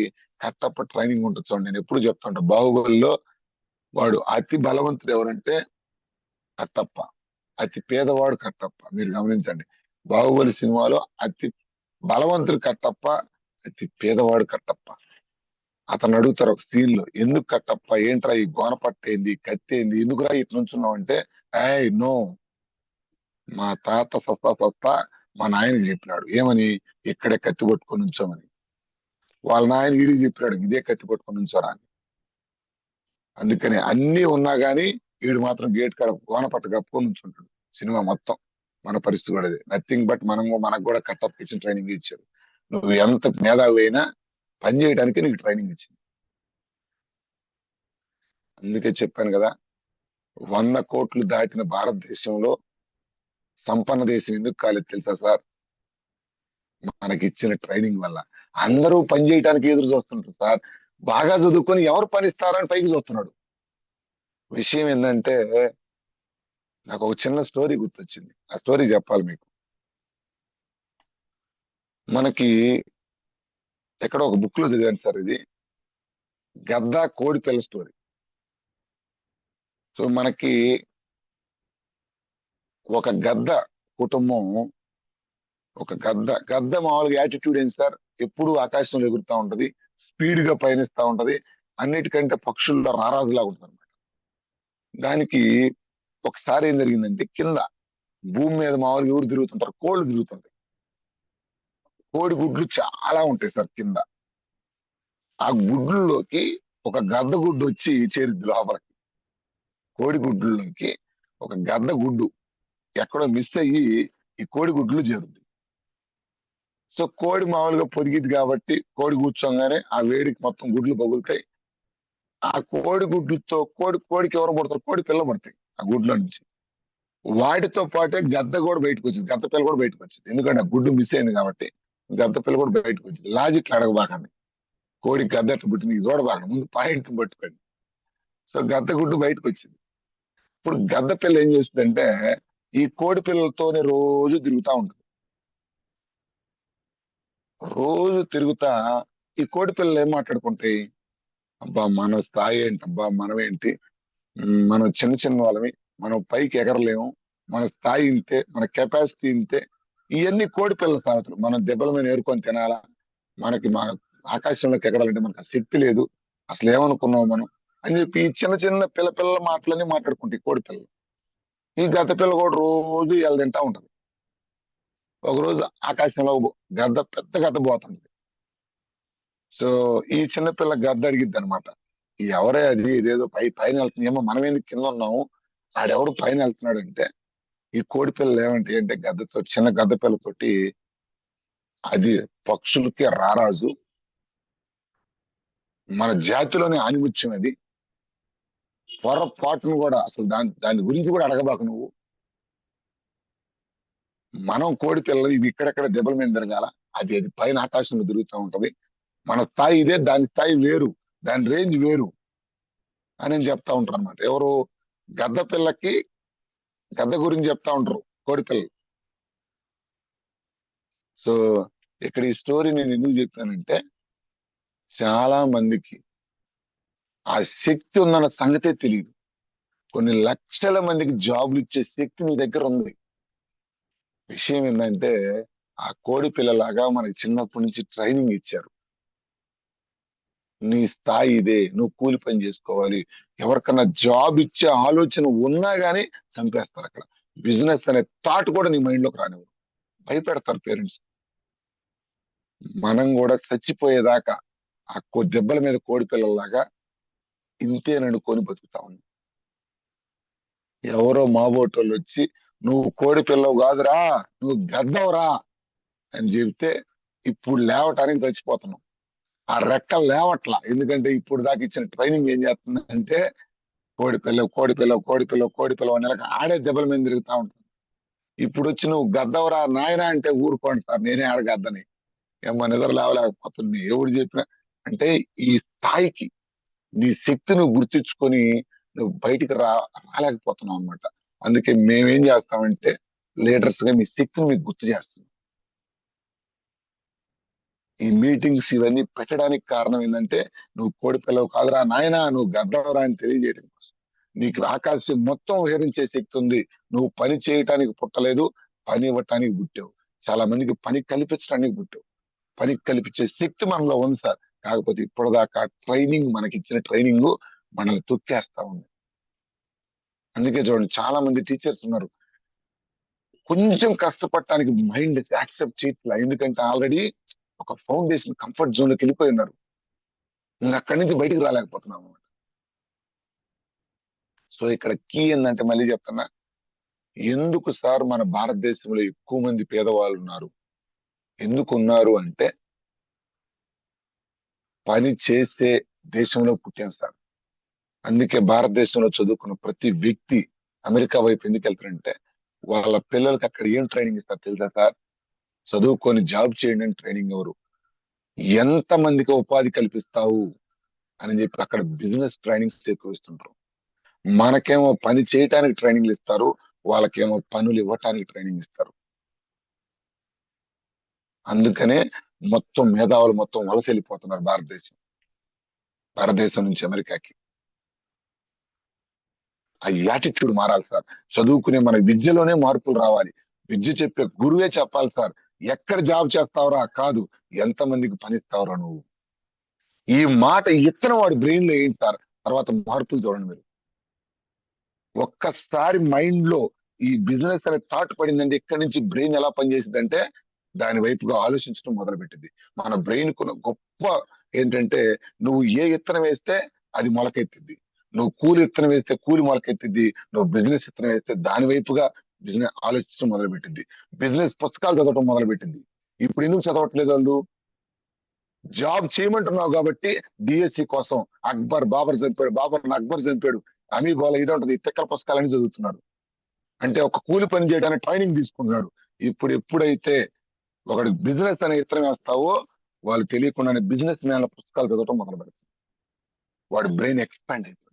కట్టప్ప ట్రైనింగ్ ఉంటుంది చూడండి. నేను ఎప్పుడు చెప్తుంటా, బాహుబలిలో వాడు అతి బలవంతుడు ఎవరంటే కట్టప్ప, అతి పేదవాడు కట్టప్ప. మీరు గమనించండి, బాహుబలి సినిమాలో అతి బలవంతుడు కట్టప్ప, అతి పేదవాడు కట్టప్ప. అతను అడుగుతారు ఒక సీన్ లో, ఎందుకు కట్టప్ప, ఏంట్రా ఈ గోన పట్టేంది, కత్తేంది, ఎందుకురా ఇటు నుంచున్నావు అంటే, ఏయ్ నో, మా తాత సస్తా సస్తా మా నాయనకి చెప్పినాడు ఏమని, ఇక్కడే కత్తి పట్టుకొని ఉంచోమని. వాళ్ళ నాయన వీడికి చెప్పాడు ఇదే కత్తి పట్టుకొని ఉంచోరా అని. అందుకని అన్ని ఉన్నా గానీ వీడు మాత్రం గేట్ కాడ గోన పట్ట కప్పుకొని ఉంచుంటాడు సినిమా మొత్తం. మన పరిస్థితి కూడా అదే, నథింగ్ బట్ మనకు కూడా కట్టప్ కిచెన్ ట్రైనింగ్ ఇచ్చారు. నువ్వు ఎంత మేధావి అయినా పని చేయడానికి నీకు ట్రైనింగ్ ఇచ్చింది. అందుకే చెప్పాను కదా, 100 కోట్లు దాటిన భారతదేశంలో సంపన్న దేశం ఎందుకు కాలేదు తెలుసా సార్? మనకి ఇచ్చిన ట్రైనింగ్ వల్ల. అందరూ పని చేయడానికి ఎదురు చూస్తుంటారు సార్. బాగా చదువుకొని ఎవరు పని ఇస్తారని పైకి చూస్తున్నాడు. విషయం ఏంటంటే, నాకు ఒక చిన్న స్టోరీ గుర్తొచ్చింది, ఆ స్టోరీ చెప్పాలి మీకు. మనకి ఎక్కడో ఒక బుక్ లో చదివాను సార్ ఇది, గద్ద కోడి పిల్ల స్టోరీ. సో మనకి ఒక గద్ద కుటుంబం, ఒక గద్ద మామూలుగా యాటిట్యూడ్ ఏంటి సార్, ఎప్పుడు ఆకాశంలో ఎగురుతా ఉంటది, స్పీడ్ గా పయనిస్తా ఉంటది, అన్నిటికంటే పక్షుల్లో రారాజులాగా ఉంటుంది అనమాట. దానికి ఒకసారి ఏం జరిగిందంటే, కింద భూమి మీద మామూలుగా ఎవరు తిరుగుతుంటారు, కోళ్ళు తిరుగుతుంటాయి. కోడి గుడ్లు చాలా ఉంటాయి సార్ కింద. ఆ గుడ్లలోకి ఒక గద్ద గుడ్డు వచ్చి చేరింది లోపలికి. కోడి గుడ్లలోకి ఒక గద్ద గుడ్డు ఎక్కడో మిస్ అయ్యి ఈ కోడి గుడ్లు చేరుద్ది. సో కోడి మామూలుగా పొదిగిద్ది కాబట్టి కోడి కూర్చోగానే ఆ వేడికి మొత్తం గుడ్లు పగులుతాయి. ఆ కోడి గుడ్లతో కోడికి ఎవరు పడతారు, కోడి పిల్ల పడతాయి ఆ గుడ్ల నుంచి. వాటితో పాటే గద్ద కూడా బయటకు వచ్చింది, గద్ద పిల్ల కూడా బయటకు వచ్చింది. ఎందుకంటే ఆ గుడ్డు మిస్ అయింది కాబట్టి గద్ద పిల్ల కూడా బయటకు వచ్చింది. లాజిక్ అడగబాకండి, కోడి గద్ద ఎట్లా పుట్టింది ఇది చూడబాకండి, ముందు పాయింట్ పట్టుకోండి. సో గద్ద గుడ్డు బయటకు వచ్చింది. ఇప్పుడు గద్ద పిల్ల ఏం చేస్తుందంటే, ఈ కోడి పిల్లలతోనే రోజు తిరుగుతా ఉంటుంది. రోజు తిరుగుతా ఈ కోడి పిల్లలు ఏం మాట్లాడుకుంటాయి, అబ్బా మన స్థాయి ఏంటి, అబ్బా మనం ఏంటి, మనం చిన్న చిన్న వాళ్ళమి, మనం పైకి ఎగరలేము, మన స్థాయి ఇంతే, మన కెపాసిటీ ఇంతే. ఇవన్నీ కోడి పిల్లల సామెతలు. మనం దెబ్బల మీద ఏరుకొని తినాలా, మన ఆకాశంలోకి ఎగరాలంటే మనకు ఆ శక్తి లేదు, అసలు ఏమనుకున్నాం మనం అని చెప్పి ఈ చిన్న చిన్న పిల్ల మాటలన్నీ మాట్లాడుకుంటాయి కోడి పిల్లలు. ఈ గద్ద పిల్ల కూడా రోజు ఇలా తింటా ఉంటది. ఒక రోజు ఆకాశంలో పెద్ద గద్ద పోతుంది. సో ఈ చిన్నపిల్ల గద్ద అడిగిద్ది అనమాట, ఎవరే అది, ఇదేదో పైన వెళ్తుంది, ఏమో మనం ఎందుకు కింద ఉన్నాము, ఆడెవడు పైన వెళ్తున్నాడు అంటే, ఈ కోడి పిల్లలు ఏమంటాయి అంటే గద్దతో, చిన్న గద్ద పిల్లతోటి, అది పక్షులకి రారాజు, మన జాతిలోనే ఆనిముత్యం అది, పొరపాటును కూడా అసలు దాని గురించి కూడా అడగబాకు నువ్వు. మనం కోడి పిల్లలు ఇవి ఇక్కడెక్కడ దెబ్బల మీద తిరగాల, అది పైన ఆకాశంలో తిరుగుతూ ఉంటది, మన స్థాయి ఇదే, దాని స్థాయి వేరు, దాని రేంజ్ వేరు అని చెప్తా ఉంటారు అనమాట. ఎవరు, గద్ద పిల్లకి గద్ద గురించి చెప్తా ఉంటారు కోడి పిల్లలు. సో ఇక్కడ ఈ స్టోరీ నేను ఎందుకు చెప్తానంటే, చాలా మందికి ఆ శక్తి ఉందన్న సంగతే తెలియదు. కొన్ని లక్షల మందికి జాబులు ఇచ్చే శక్తి నీ దగ్గర ఉంది. విషయం ఏంటంటే ఆ కోడి పిల్లలాగా మనకి చిన్నప్పటి నుంచి ట్రైనింగ్ ఇచ్చారు. నీ స్థాయి ఇదే, నువ్వు కూలి పని చేసుకోవాలి. ఎవరికన్నా జాబ్ ఇచ్చే ఆలోచన ఉన్నా గానీ చంపేస్తారు అక్కడ. బిజినెస్ అనే థాట్ కూడా నీ మైండ్ లోకి రానివ్వరు. భయపెడతారు పేరెంట్స్. మనం కూడా చచ్చిపోయేదాకా ఆ దెబ్బల మీద కోడి పిల్లల్లాగా ఇంతేననుకొని బతుకుతా ఉన్నాం. ఎవరో మాబోటోళ్ళు వచ్చి నువ్వు కోడి పిల్లవు కాదురా, నువ్వు గద్దవరా అని చెబితే ఇప్పుడు లేవటానికి చచ్చిపోతున్నాం. ఆ రెక్కలు లేవట్లా. ఎందుకంటే ఇప్పుడు దాకా ఇచ్చిన ట్రైనింగ్ ఏం చేస్తుందంటే కోడి పిల్లవు, కోడి పిల్లవు, కోడి పిల్లవు, కోడి పిల్లవు అనే రకం ఆడే దెబ్బల మీద తిరుగుతా ఉంటుంది. ఇప్పుడు వచ్చి నువ్వు గద్దవరా నాయనా అంటే ఊరుకోండి సార్, నేనే ఆడగద్దని. ఏమో నిద్ర లేవలేకపోతుంది ఎవడు చెప్పినా. అంటే ఈ స్థాయికి నీ శక్తి నువ్వు గుర్తించుకొని నువ్వు బయటికి రాలేకపోతున్నావు అనమాట. అందుకే మేమేం చేస్తామంటే లీడర్స్ గా మీ శక్తిని మీకు గుర్తు చేస్తాం. ఈ మీటింగ్స్ ఇవన్నీ పెట్టడానికి కారణం ఏంటంటే నువ్వు కోడి పిల్లవు కాదురా నాయనా, నువ్వు గద్దవరా అని తెలియజేయడం కోసం. నీకు ఆకాశం మొత్తం విహరించే శక్తి ఉంది. నువ్వు పని చేయటానికి పుట్టలేదు, పని ఇవ్వటానికి పుట్టావు. చాలా మందికి పని కల్పించడానికి పుట్టావు. పని కల్పించే శక్తి మనలో ఉంది సార్. కాకపోతే ఇప్పటిదాకా ట్రైనింగ్, మనకి ఇచ్చిన ట్రైనింగ్ మనల్ని తొక్కేస్తా ఉంది. అందుకే చూడండి, చాలా మంది టీచర్స్ ఉన్నారు, కొంచెం కష్టపడటానికి మైండ్ యాక్సెప్ట్ చేయట్లా. ఎందుకంటే ఆల్రెడీ ఒక ఫౌండేషన్ కంఫర్ట్ జోన్ లోకి వెళ్ళిపోయి ఉన్నారు. ఇంకా అక్కడి నుంచి బయటికి రాలేకపోతున్నాం అన్నమాట. సో ఇక్కడ కీ ఏంటంటే మళ్ళీ చెప్తున్నా, ఎందుకు సార్ మన భారతదేశంలో ఎక్కువ మంది పేదవాళ్ళు ఉన్నారు? ఎందుకు ఉన్నారు అంటే పని చేసే దేశంలో పుట్టాం సార్. అందుకే భారతదేశంలో చదువుకున్న ప్రతి వ్యక్తి అమెరికా వైపు ఎందుకు వెళ్తారంటే వాళ్ళ పిల్లలకి అక్కడ ఏం ట్రైనింగ్ ఇస్తారు తెలుసా సార్? చదువుకొని జాబ్ చేయండి అని ట్రైనింగ్ ఎవరు, ఎంత మందికి ఉపాధి కల్పిస్తావు అని చెప్పి అక్కడ బిజినెస్ ట్రైనింగ్స్ ఎక్కువ ఇస్తుంటారు. మనకేమో పని చేయటానికి ట్రైనింగ్లు ఇస్తారు, వాళ్ళకేమో పనులు ఇవ్వటానికి ట్రైనింగ్ ఇస్తారు. అందుకనే మొత్తం మేధావులు మొత్తం వలస వెళ్ళిపోతున్నారు భారతదేశం నుంచి అమెరికాకి. ఆ యాటిట్యూడ్ మారాలి సార్. చదువుకునే మన విద్యలోనే మార్పులు రావాలి. విద్య చెప్పే గురువే చెప్పాలి సార్, ఎక్కడ జాబ్ చేస్తావురా కాదు, ఎంత మందికి పని ఇస్తావురా నువ్వు. ఈ మాట ఇత్తనం వాడి బ్రెయిన్ లో ఏంటి సార్, తర్వాత మార్పులు చూడండి మీరు. ఒక్కసారి మైండ్ లో ఈ బిజినెస్ అనే థాట్ పడిందంటే ఇక్కడి నుంచి బ్రెయిన్ ఎలా పనిచేసిందంటే దాని వైపుగా ఆలోచించడం మొదలు పెట్టింది. మన బ్రెయిన్ కున్న గొప్ప ఏంటంటే నువ్వు ఏ విత్తనం వేస్తే అది మొలకెత్తిద్ది. నువ్వు కూలి విత్తనం వేస్తే కూలి మొలకెత్తిద్ది. నువ్వు బిజినెస్ విత్తనం వేస్తే దాని వైపుగా బిజినెస్ ఆలోచించడం మొదలు పెట్టింది. బిజినెస్ పుస్తకాలు చదవటం మొదలు పెట్టింది. ఇప్పుడు ఎందుకు చదవట్లేదు వాళ్ళు? జాబ్ చేయమంటున్నావు కాబట్టి డిఎస్సి కోసం బాబర్ చంపాడు, బాబర్ అక్బర్ చంపాడు, అమీబాల ఇది ఉంటుంది, తిక్కల పుస్తకాలని చదువుతున్నారు. అంటే ఒక కూలి పని చేయడానికి ట్రైనింగ్ తీసుకుంటున్నాడు. ఇప్పుడు ఎప్పుడైతే ఒకటి బిజినెస్ అనే ఇతరం వేస్తావో వాళ్ళు తెలియకుండానే బిజినెస్ మ్యాన్ల పుస్తకాలు చదవటం మొదలు పెడతారు. వాడి బ్రెయిన్ ఎక్స్పాండ్ అయిపోతుంది.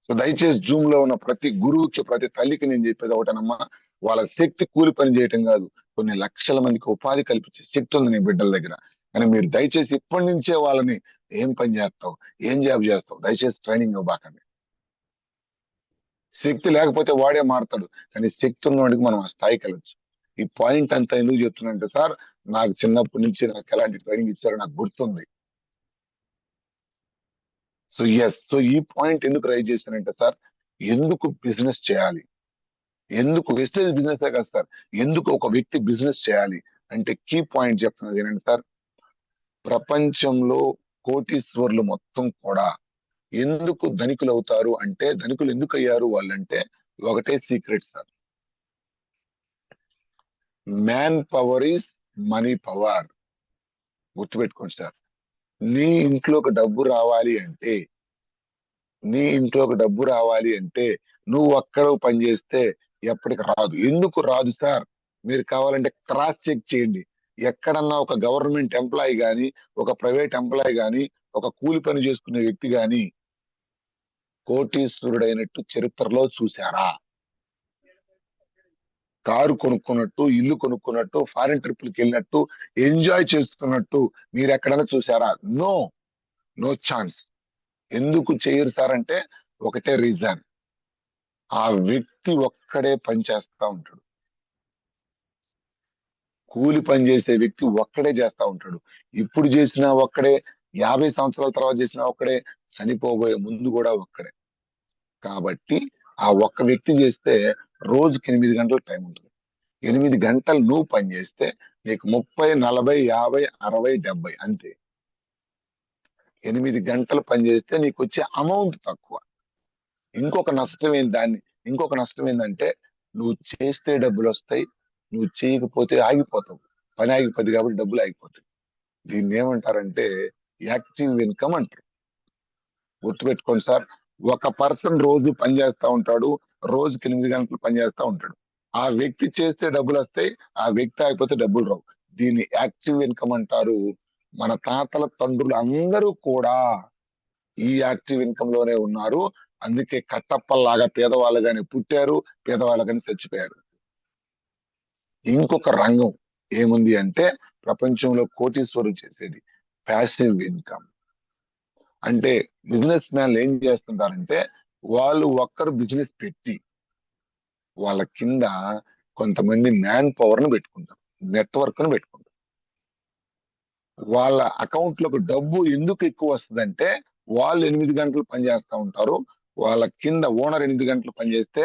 సో దయచేసి జూమ్ లో ఉన్న ప్రతి గురువుకి, ప్రతి తల్లికి నేను చెప్పేది ఒకటేనమ్మా, వాళ్ళ శక్తి కూలి పని చేయటం కాదు, కొన్ని లక్షల మందికి ఉపాధి కల్పించే శక్తి ఉంది నీ బిడ్డల దగ్గర. కానీ మీరు దయచేసి ఇప్పటి నుంచే వాళ్ళని ఏం పని చేస్తావు, ఏం జాబ్ చేస్తావు, దయచేసి ట్రైనింగ్ ఇవ్వబాకండి. శక్తి లేకపోతే వాడే మారుతాడు, కానీ శక్తి ఉన్నవాడికి మనం ఆ స్థాయికి వెళ్ళొచ్చు. ఈ పాయింట్ అంతా ఎందుకు చెప్తున్నానంటే సార్, నాకు చిన్నప్పటి నుంచి నాకు ఎలాంటి ట్రైనింగ్ ఇచ్చారో నాకు గుర్తుంది. సో ఎస్, సో ఈ పాయింట్ ఎందుకు రైజ్ చేశానంటే సార్, ఎందుకు బిజినెస్ చేయాలి, ఎందుకు వెస్టేజ్ బిజినెస్ కాదు సార్, ఎందుకు ఒక వ్యక్తి బిజినెస్ చేయాలి అంటే కీ పాయింట్ చెప్తున్నది ఏంటంటే సార్, ప్రపంచంలో కోటీశ్వర్లు మొత్తం కూడా ఎందుకు ధనికులు అవుతారు అంటే, ధనికులు ఎందుకు అయ్యారు వాళ్ళంటే ఒకటే secret sir, man power is money power. గుర్తుపెట్టుకోండి సార్. నీ ఇంట్లోకి డబ్బు రావాలి అంటే, నీ ఇంట్లోకి డబ్బు రావాలి అంటే నువ్వు అక్కడ పని చేస్తే ఎప్పటికి రాదు. ఎందుకు రాదు సార్? మీరు కావాలంటే క్రాస్ చెక్ చేయండి. ఎక్కడన్నా ఒక గవర్నమెంట్ ఎంప్లాయీ గాని, ఒక ప్రైవేట్ ఎంప్లాయీ గాని, ఒక కూలి పని చేసుకునే వ్యక్తి గాని కోటీశ్వరుడైనట్టు చరిత్రలో చూశారా? కారు కొనుక్కున్నట్టు, ఇల్లు కొనుక్కున్నట్టు, ఫారిన్ ట్రిప్లకి వెళ్ళినట్టు, ఎంజాయ్ చేస్తున్నట్టు మీరు ఎక్కడైనా చూసారా? No, no chance. ఎందుకు చేయరు సార్ అంటే ఒకటే రీజన్, ఆ వ్యక్తి ఒక్కడే పని చేస్తా ఉంటాడు. కూలి పని చేసే వ్యక్తి ఒక్కడే చేస్తా ఉంటాడు. ఇప్పుడు చేసినా ఒక్కడే, 50 సంవత్సరాల తర్వాత చేసినా ఒక్కడే, చనిపోబోయే ముందు కూడా ఒక్కడే. కాబట్టి ఆ ఒక్క వ్యక్తి చేస్తే రోజుకి 8 గంటల టైం ఉంటుంది. 8 గంటలు నువ్వు పని చేస్తే నీకు 30, 40, 50, 60, 70 అంతే. 8 గంటలు పని చేస్తే నీకు వచ్చే అమౌంట్ తక్కువ. ఇంకొక నష్టం ఏంటి దాన్ని ఇంకొక నష్టం ఏంటంటే, నువ్వు చేస్తే డబ్బులు వస్తాయి, నువ్వు చేయకపోతే ఆగిపోతావు. పని ఆగిపోద్ది కాబట్టి డబ్బులు ఆగిపోతాయి. దీన్ని ఏమంటారంటే యాక్టివ్ ఇన్కమ్ అంటారు. గుర్తుపెట్టుకోండి సార్. ఒక పర్సన్ రోజు పని చేస్తా ఉంటాడు, రోజుకి 8 గంటలు పని చేస్తా ఉంటాడు. ఆ వ్యక్తి చేస్తే డబ్బులు వస్తాయి, ఆ వ్యక్తి ఆగిపోతే డబ్బులు రావు. దీన్ని యాక్టివ్ ఇన్కమ్ అంటారు. మన తాతల తండ్రులు అందరూ కూడా ఈ యాక్టివ్ ఇన్కమ్ లోనే ఉన్నారు. అందుకే కట్టప్పల్లాగా పేదవాళ్ళుగానే పుట్టారు, పేదవాళ్ళుగానే చచ్చిపోయారు. ఇంకొక రంగం ఏముంది అంటే, ప్రపంచంలో కోటీశ్వరులు చేసేది ప్యాసివ్ ఇన్కమ్. అంటే బిజినెస్ మ్యాన్లు ఏం చేస్తుంటారంటే, వాళ్ళు ఒక్కరు బిజినెస్ పెట్టి వాళ్ళ కింద కొంతమంది మ్యాన్ పవర్ ను పెట్టుకుంటారు, నెట్వర్క్ ను పెట్టుకుంటారు. వాళ్ళ అకౌంట్ లకు డబ్బు ఎందుకు ఎక్కువ వస్తుందంటే, వాళ్ళు 8 గంటలు పనిచేస్తా ఉంటారు. వాళ్ళ కింద ఓనర్ 8 గంటలు పనిచేస్తే,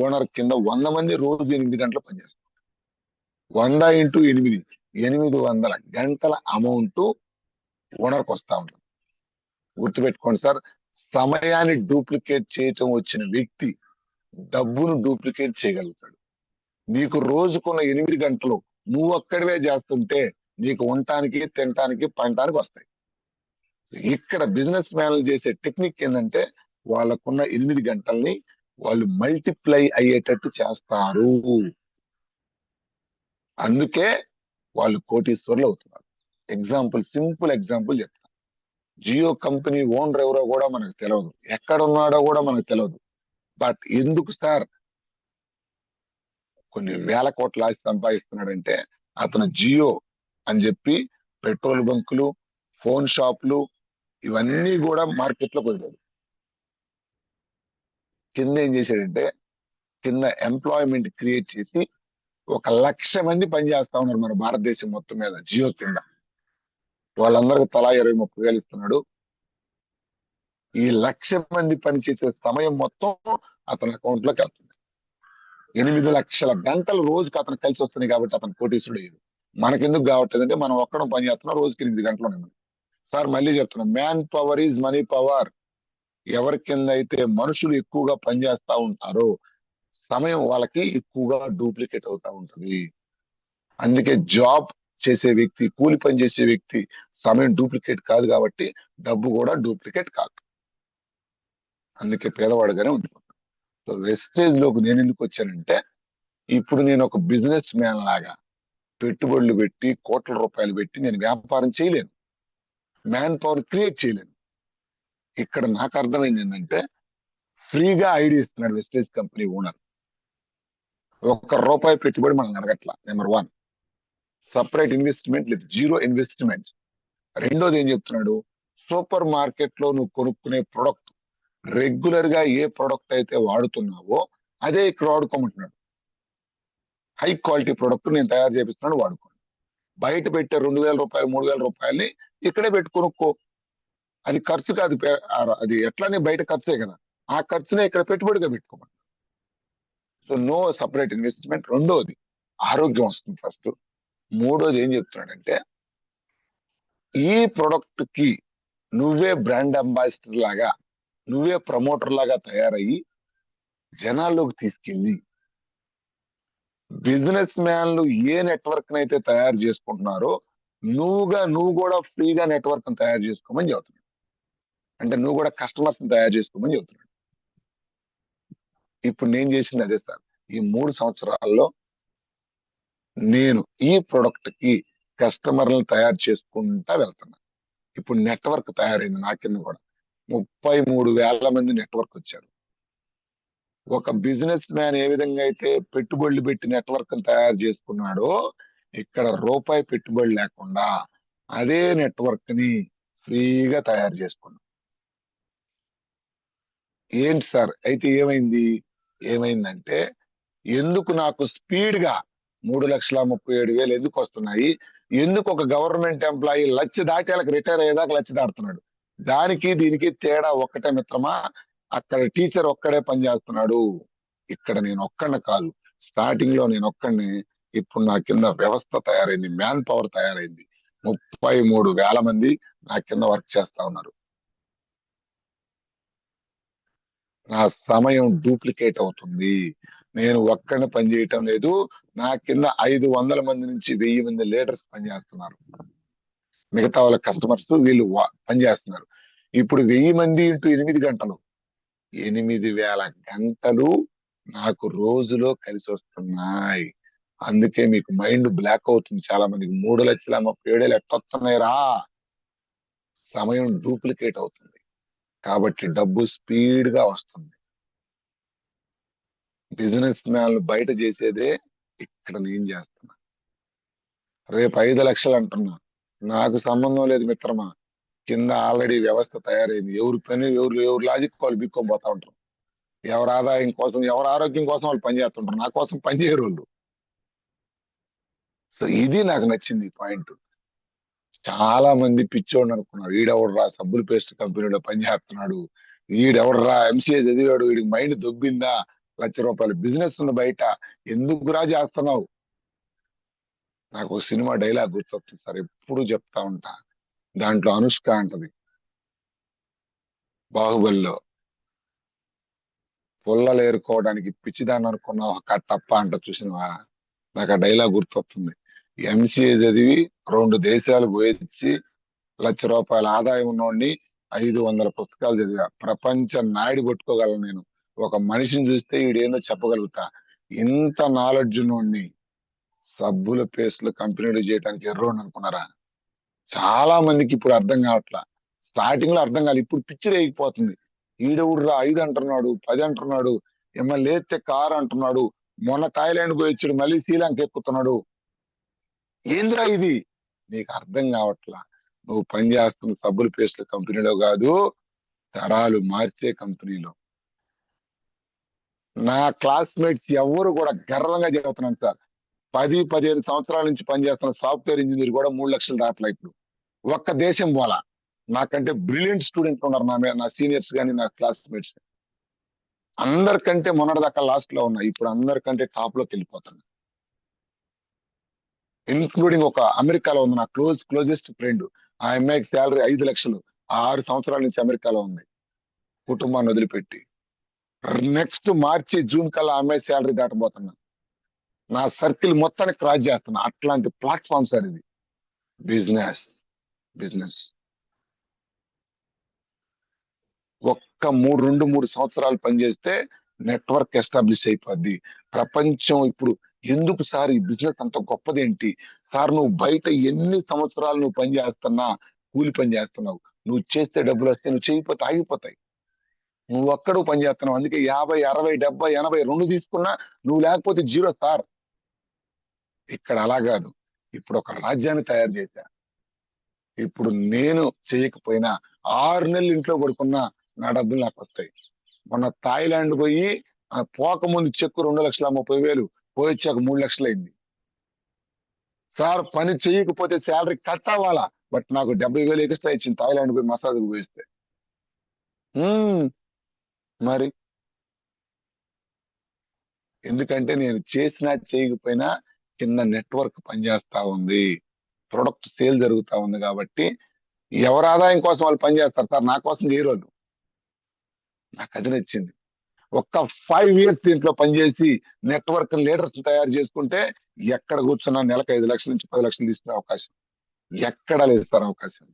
ఓనర్ కింద 100 మంది రోజు 8 గంటలు పనిచేస్తారు. 100 × 8, 800 గంటల అమౌంట్ ఓనర్కి వస్తా ఉంటుంది. గుర్తుపెట్టుకోండి సార్. సమయాన్ని డూప్లికేట్ చేయటం వచ్చిన వ్యక్తి డబ్బును డూప్లికేట్ చేయగలుగుతాడు. నీకు రోజుకున్న 8 గంటలు నువ్వు ఒక్కడివే చేస్తుంటే, నీకు ఉండటానికి, తినటానికి, పండటానికి వస్తాయి. ఇక్కడ బిజినెస్ మ్యాన్లు చేసే టెక్నిక్ ఏంటంటే, వాళ్ళకున్న 8 గంటల్ని వాళ్ళు మల్టిప్లై అయ్యేటట్టు చేస్తారు. అందుకే వాళ్ళు కోటీశ్వర్లు అవుతున్నారు. సింపుల్ ఎగ్జాంపుల్ చెప్తాను. జియో కంపెనీ ఓనర్ ఎవరో కూడా మనకు తెలియదు, ఎక్కడ ఉన్నాడో కూడా మనకు తెలియదు. బట్ ఎందుకు సార్ కొన్ని వేల కోట్ల ఆస్తి సంపాదిస్తున్నాడంటే, అతను జియో అని చెప్పి పెట్రోల్ బంకులు, ఫోన్ షాపులు ఇవన్నీ కూడా మార్కెట్ లో పోయాడు. కింద ఏం చేశాడంటే, కింద ఎంప్లాయ్మెంట్ క్రియేట్ చేసి 1,00,000 మంది పనిచేస్తా ఉన్నారు మన భారతదేశం మొత్తం మీద జియో కింద. వాళ్ళందరికీ తలా 20-30 వేలు ఇస్తున్నాడు. ఈ 1,00,000 మంది పనిచేసే సమయం మొత్తం అతని అకౌంట్ లోకి వెళ్తుంది. 8 లక్షల గంటలు రోజుకి అతను కలిసి వస్తున్నాయి కాబట్టి అతను కోటీశ్వరుడు అయ్యాడు. మనకెందుకు కావట్లేదంటే, మనం ఒక్కడం పని చేస్తున్నాం, రోజుకి 8 గంటలు ఉన్నాయి. సార్ మళ్ళీ చెప్తున్నాం, man power is money power. ఎవరి కింద అయితే మనుషులు ఎక్కువగా పనిచేస్తా ఉంటారో సమయం వాళ్ళకి ఎక్కువగా డూప్లికేట్ అవుతా ఉంటది. అందుకే జాబ్ చేసే వ్యక్తి, కూలి పని చేసే వ్యక్తి సమయం డూప్లికేట్ కాదు కాబట్టి డబ్బు కూడా డూప్లికేట్ కాదు. అందుకే పేదవాడుగానే ఉండిపోతాడు. సో వెస్టేజ్ లోకి నేను ఎందుకు వచ్చానంటే, ఇప్పుడు నేను ఒక బిజినెస్ మ్యాన్ లాగా పెట్టుబడులు పెట్టి కోట్ల రూపాయలు పెట్టి నేను వ్యాపారం చేయలేను, మ్యాన్ పవర్ క్రియేట్ చేయలేను. ఇక్కడ నాకు అర్థమైంది ఏంటంటే, ఫ్రీగా ఐడి ఇస్తున్నాడు వెస్టేజ్ కంపెనీ ఓనర్. ₹1 పెట్టుబడి మనం అడగట్ల. నెంబర్ 1, సపరేట్ ఇన్వెస్ట్మెంట్ లేదు, జీరో ఇన్వెస్ట్మెంట్. రెండోది ఏం చెప్తున్నాడు, సూపర్ మార్కెట్ లో నువ్వు కొనుక్కునే ప్రొడక్ట్, రెగ్యులర్ గా ఏ ప్రొడక్ట్ అయితే వాడుతున్నావో అదే ఇక్కడ వాడుకోమంటున్నాడు. హై క్వాలిటీ ప్రొడక్ట్ నేను తయారు చేపిస్తున్నాడు, వాడుకో. బయట పెట్టే ₹2,000, ₹3,000 ఇక్కడే పెట్టి కొనుక్కో. అది ఖర్చు కాదు, అది ఎట్లానే బయట ఖర్చే కదా, ఆ ఖర్చునే ఇక్కడ పెట్టుబడిగా పెట్టుకోమని. So no separate investment. రెండోది ఆరోగ్యం వస్తుంది ఫస్ట్. మూడోది ఏం చెప్తున్నాడంటే, ఈ ప్రొడక్ట్ కి నువ్వే బ్రాండ్ అంబాసిడర్ లాగా, నువ్వే ప్రమోటర్ లాగా తయారయ్యి జనాల్లోకి తీసుకెళ్ళి, బిజినెస్ మ్యాన్లు ఏ నెట్వర్క్ నైతే తయారు చేసుకుంటున్నారో నువ్వు కూడా ఫ్రీగా నెట్వర్క్ తయారు చేసుకోమని చెబుతున్నాడు. అంటే నువ్వు కూడా కస్టమర్స్ తయారు చేసుకోమని చెబుతున్నాడు. ఇప్పుడు నేను చేసింది అదే సార్. ఈ 3 సంవత్సరాల్లో నేను ఈ ప్రొడక్ట్ కి కస్టమర్లను తయారు చేసుకుంటా వెళ్తున్నా. ఇప్పుడు నెట్వర్క్ తయారైంది నా కింద కూడా. 33,000 మంది నెట్వర్క్ వచ్చారు. ఒక బిజినెస్ మ్యాన్ ఏ విధంగా అయితే పెట్టుబడులు పెట్టి నెట్వర్క్ తయారు చేసుకున్నాడో, ఇక్కడ రూపాయి పెట్టుబడి లేకుండా అదే నెట్వర్క్ ని ఫ్రీగా తయారు చేసుకున్నాం. ఏంటి సార్ అయితే ఏమైందంటే, ఎందుకు నాకు స్పీడ్ గా 3,37,000 ఎందుకు వస్తున్నాయి? ఎందుకు ఒక గవర్నమెంట్ ఎంప్లాయీ లక్ష దాటి వాళ్ళకి రిటైర్ అయ్యేదాకా లక్ష దాటుతున్నాడు? దానికి దీనికి తేడా ఒక్కటే మిత్రమా. అక్కడ టీచర్ ఒక్కడే పనిచేస్తున్నాడు, ఇక్కడ నేను ఒక్కడిని కాదు. స్టార్టింగ్ లో నేను ఒక్కడిని, ఇప్పుడు నా కింద వ్యవస్థ తయారైంది, మ్యాన్ పవర్ తయారైంది. 33,000 మంది నా కింద వర్క్ చేస్తా ఉన్నారు. నా సమయం డూప్లికేట్ అవుతుంది. నేను ఒక్కడిని పని చేయటం లేదు, నా కింద 500 మంది నుంచి 1000 మంది లీడర్స్ పనిచేస్తున్నారు. మిగతా వాళ్ళ కస్టమర్స్ వీళ్ళు పనిచేస్తున్నారు. ఇప్పుడు 1000 మంది ఇంటూ 8 గంటలు, 8,000 గంటలు నాకు రోజులో కలిసి వస్తున్నాయి. అందుకే మీకు మైండ్ బ్లాక్ అవుతుంది చాలా మందికి. 3,37,000 ఎట్టొస్తున్నాయి రా. సమయం డూప్లికేట్ అవుతుంది కాబట్టి డబ్బు స్పీడ్ గా వస్తుంది. బిజినెస్ మ్యాన్ బయట చేసేదే ఇక్కడ నేను చేస్తున్నా. రేపు 5 లక్షలు అంటున్నా, నాకు సంబంధం లేదు మిత్రమా. కింద ఆల్రెడీ వ్యవస్థ తయారైంది. ఎవరి పని ఎవరు లాజిక్ వాళ్ళు బిక్కొని పోతా ఉంటారు. ఎవరి ఆదాయం కోసం, ఎవరి ఆరోగ్యం కోసం వాళ్ళు పనిచేస్తుంటారు, నా కోసం పనిచేయరు వాళ్ళు. సో ఇది నాకు నచ్చింది పాయింట్. చాలా మంది పిచ్చోడు అనుకున్నారు, ఈడెవడరా సబ్బుల పేస్ట్ కంపెనీలో పనిచేస్తున్నాడు, ఈడెవడరా ఎంసీఏ చదివాడు, వీడికి మైండ్ దొబ్బిందా, ₹1,00,000 బిజినెస్ ఉంది బయట, ఎందుకురా చేస్తున్నావు. నాకు ఓ సినిమా డైలాగ్ గుర్తొస్తుంది సార్, ఎప్పుడు చెప్తా ఉంటా. దాంట్లో అనుష్క అంటది బాహుబలిలో, పుల్లలు ఏరుకోవడానికి పిచ్చిదాన్ని అనుకున్న ఒక కట్టప్ప అంట, చూసినవా. నాకు ఆ డైలాగ్ గుర్తొస్తుంది. ఎంసీఏ చదివి 2 దేశాలు పోయొచ్చి ₹1,00,000 ఆదాయం ఉన్నోడిని 500 పుస్తకాలు చదివా, ప్రపంచ నాయుడు కొట్టుకోగలను నేను. ఒక మనిషిని చూస్తే ఈడేందో చెప్పగలుగుతా. ఇంత నాలెడ్జ్ ఉన్నోడిని సబ్బుల పేస్టులు కంపెనీలు చేయడానికి ఎర్రోని అనుకున్నారా. చాలా మందికి ఇప్పుడు అర్థం కావట్లా. స్టార్టింగ్ లో అర్థం కాదు, ఇప్పుడు పిచ్చి రేగిపోతుంది. ఈడవుడురా 5 అంటున్నాడు, 10 అంటున్నాడు, ఏమన్నా లేతే కారు అంటున్నాడు, మొన్న థాయిలాండ్ పోయి వచ్చాడు, మళ్ళీ శ్రీలంక ఎక్కుతున్నాడు. ఏంద్రా ఇది. నీకు అర్థం కావట్లా. నువ్వు పనిచేస్తున్న సబ్బుల పేస్టుల కంపెనీలో కాదు, తరాలు మార్చే కంపెనీలో. నా క్లాస్మేట్స్ ఎవరు కూడా గర్వంగా చెబుతున్నాను సార్, 10-15 సంవత్సరాల నుంచి పనిచేస్తున్న సాఫ్ట్వేర్ ఇంజనీర్ కూడా 3 లక్షలు దాటలా ఇప్పుడు. ఒక్క దేశం పోలా. నాకంటే బ్రిలియంట్ స్టూడెంట్స్ ఉన్నారు నా సీనియర్స్ కానీ నా క్లాస్మేట్స్. అందరికంటే మొన్నటిదాకా లాస్ట్ లో ఉన్నా, ఇప్పుడు అందరికంటే టాప్ లోకి వెళ్ళిపోతాను. ఇన్క్లూడింగ్ ఒక అమెరికాలో ఉంది నా క్లోజెస్ట్ ఫ్రెండ్. ఆ అమ్మాయికి శాలరీ 5 లక్షలు, 6 సంవత్సరాల నుంచి అమెరికాలో ఉంది కుటుంబాన్ని వదిలిపెట్టి. నెక్స్ట్ మార్చి జూన్ కల్లా ఆ అమ్మాయి శాలరీ దాటబోతున్నా. నా సర్కిల్ మొత్తాన్ని క్రాస్ చేస్తున్నా. అట్లాంటి ప్లాట్ఫామ్ సార్ ఇది. బిజినెస్ బిజినెస్ ఒక్క 3 సంవత్సరాలు పనిచేస్తే నెట్వర్క్ ఎస్టాబ్లిష్ అయిపోద్ది. ప్రపంచం ఇప్పుడు ఎందుకు సార్ ఈ బిజినెస్ అంత గొప్పదేంటి సార్, నువ్వు బయట ఎన్ని సంవత్సరాలు నువ్వు పని చేస్తున్నా, కూలి పని చేస్తున్నావు, నువ్వు చేస్తే డబ్బులు వస్తే, నువ్వు చేయకపోతే ఆగిపోతాయి. నువ్వు ఒక్కడు పని చేస్తున్నావు, అందుకే 50, 60, 70, 80 రెండు తీసుకున్నా నువ్వు లేకపోతే జీరో సార్. ఇక్కడ అలా కాదు. ఇప్పుడు ఒక రాజ్యాన్ని తయారు చేశా. ఇప్పుడు నేను చేయకపోయినా 6 నెలలు ఇంట్లో పడుకున్నా నా డబ్బులు నాకు వస్తాయి. మొన్న థాయిలాండ్ పోయి పోకముందు చెక్కు 2,30,000, పోయి వచ్చాక 3 లక్షలు అయింది. సార్ పని చేయకపోతే శాలరీ కట్ అవ్వాలా, బట్ నాకు 70,000 ఎక్స్ట్రా ఇచ్చింది థాయిలాండ్ పోయి మసాజ్కి పోయిస్తే. హ్మ్, మరి ఎందుకంటే నేను చేసినా చేయకపోయినా కింద నెట్వర్క్ పనిచేస్తా ఉంది, ప్రొడక్ట్ సేల్ జరుగుతా ఉంది. కాబట్టి ఎవరి ఆదాయం కోసం వాళ్ళు పనిచేస్తారు సార్, నా కోసం చేయరు వాళ్ళు. నాకు అది నచ్చింది. ఒక్క 5 years దీంట్లో పనిచేసి నెట్వర్క్ లీడర్స్ తయారు చేసుకుంటే ఎక్కడ కూర్చున్నా నెలకు 5 లక్షల నుంచి 10 లక్షలు తీసుకునే అవకాశం ఎక్కడ లేదు సార్. అవకాశం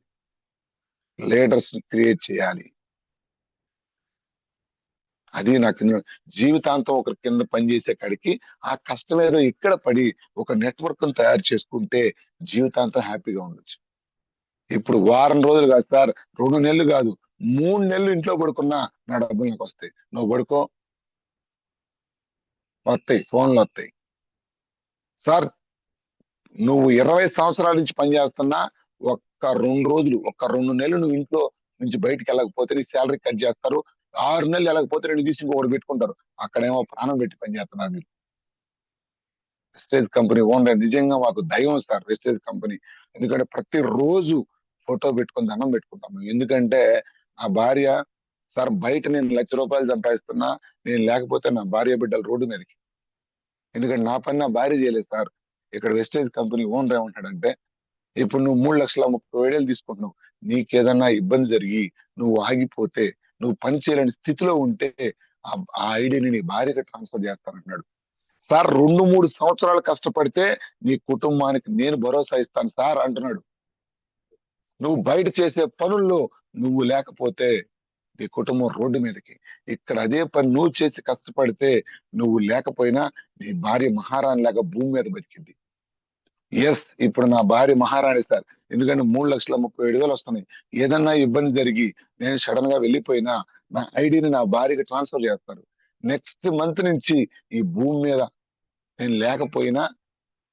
లీడర్స్ క్రియేట్ చేయాలి. అది నాకు జీవితాంతం ఒకరి కింద పనిచేసే కాడికి ఆ కష్టం ఏదో ఇక్కడ పడి ఒక నెట్వర్క్ తయారు చేసుకుంటే జీవితాంతం హ్యాపీగా ఉండొచ్చు. ఇప్పుడు వారం రోజులు కాదు సార్, 2 నెలలు కాదు, 3 నెలలు ఇంట్లో పడుకున్నా నా డబ్బులు నాకు వస్తాయి. నువ్వు పడుకో, వస్తాయి, ఫోన్లు వస్తాయి. సార్ నువ్వు 20 సంవత్సరాల నుంచి పనిచేస్తున్నా, ఒక్క 2 రోజులు, ఒక్క 2 నెలలు నువ్వు ఇంట్లో నుంచి బయటికి వెళ్ళకపోతే నీ శాలరీ కట్ చేస్తారు. 6 నెలలు వెళ్ళకపోతే 2 తీసి ఇంకొకటి పెట్టుకుంటారు. అక్కడేమో ప్రాణం పెట్టి పనిచేస్తున్నారు మీరు. వెస్టేజ్ కంపెనీ ఓనర్ నిజంగా మాకు దైవం సార్ వెస్టేజ్ కంపెనీ. ఎందుకంటే ప్రతిరోజు ఫోటో పెట్టుకొని దండం పెట్టుకుంటాము. ఎందుకంటే ఆ భార్య, సార్ బయట నేను ₹1,00,000 సంపాదిస్తున్నా, నేను లేకపోతే నా భార్య బిడ్డలు రోడ్డు మీదకి. ఎందుకంటే నా పని నా భార్య చేయలేదు సార్. ఇక్కడ వెస్టేజ్ కంపెనీ ఓనర్ ఏమంటాడంటే, ఇప్పుడు నువ్వు 3,30,000 తీసుకుంటున్నావు, నీకేదన్నా ఇబ్బంది జరిగి నువ్వు ఆగిపోతే, నువ్వు పని చేయలేని స్థితిలో ఉంటే ఆ ఐడిని నీ భార్యకి ట్రాన్స్ఫర్ చేస్తానంటున్నాడు. సార్ 2-3 సంవత్సరాలు కష్టపడితే నీ కుటుంబానికి నేను భరోసా ఇస్తాను సార్ అంటున్నాడు. నువ్వు బయట చేసే పనుల్లో నువ్వు లేకపోతే నీ కుటుంబం రోడ్డు మీదకి. ఇక్కడ అదే పని నువ్వు చేసి కష్టపడితే, నువ్వు లేకపోయినా నీ భార్య మహారాణి లాగా భూమి మీద బతికింది. ఎస్, ఇప్పుడు నా భార్య మహారాణి సార్. ఎందుకంటే 3,37,000 వస్తున్నాయి. ఏదన్నా ఇబ్బంది జరిగి నేను సడన్ గా వెళ్ళిపోయినా నా ఐడిని నా భార్యకి ట్రాన్స్ఫర్ చేస్తారు. నెక్స్ట్ మంత్ నుంచి ఈ భూమి మీద నేను లేకపోయినా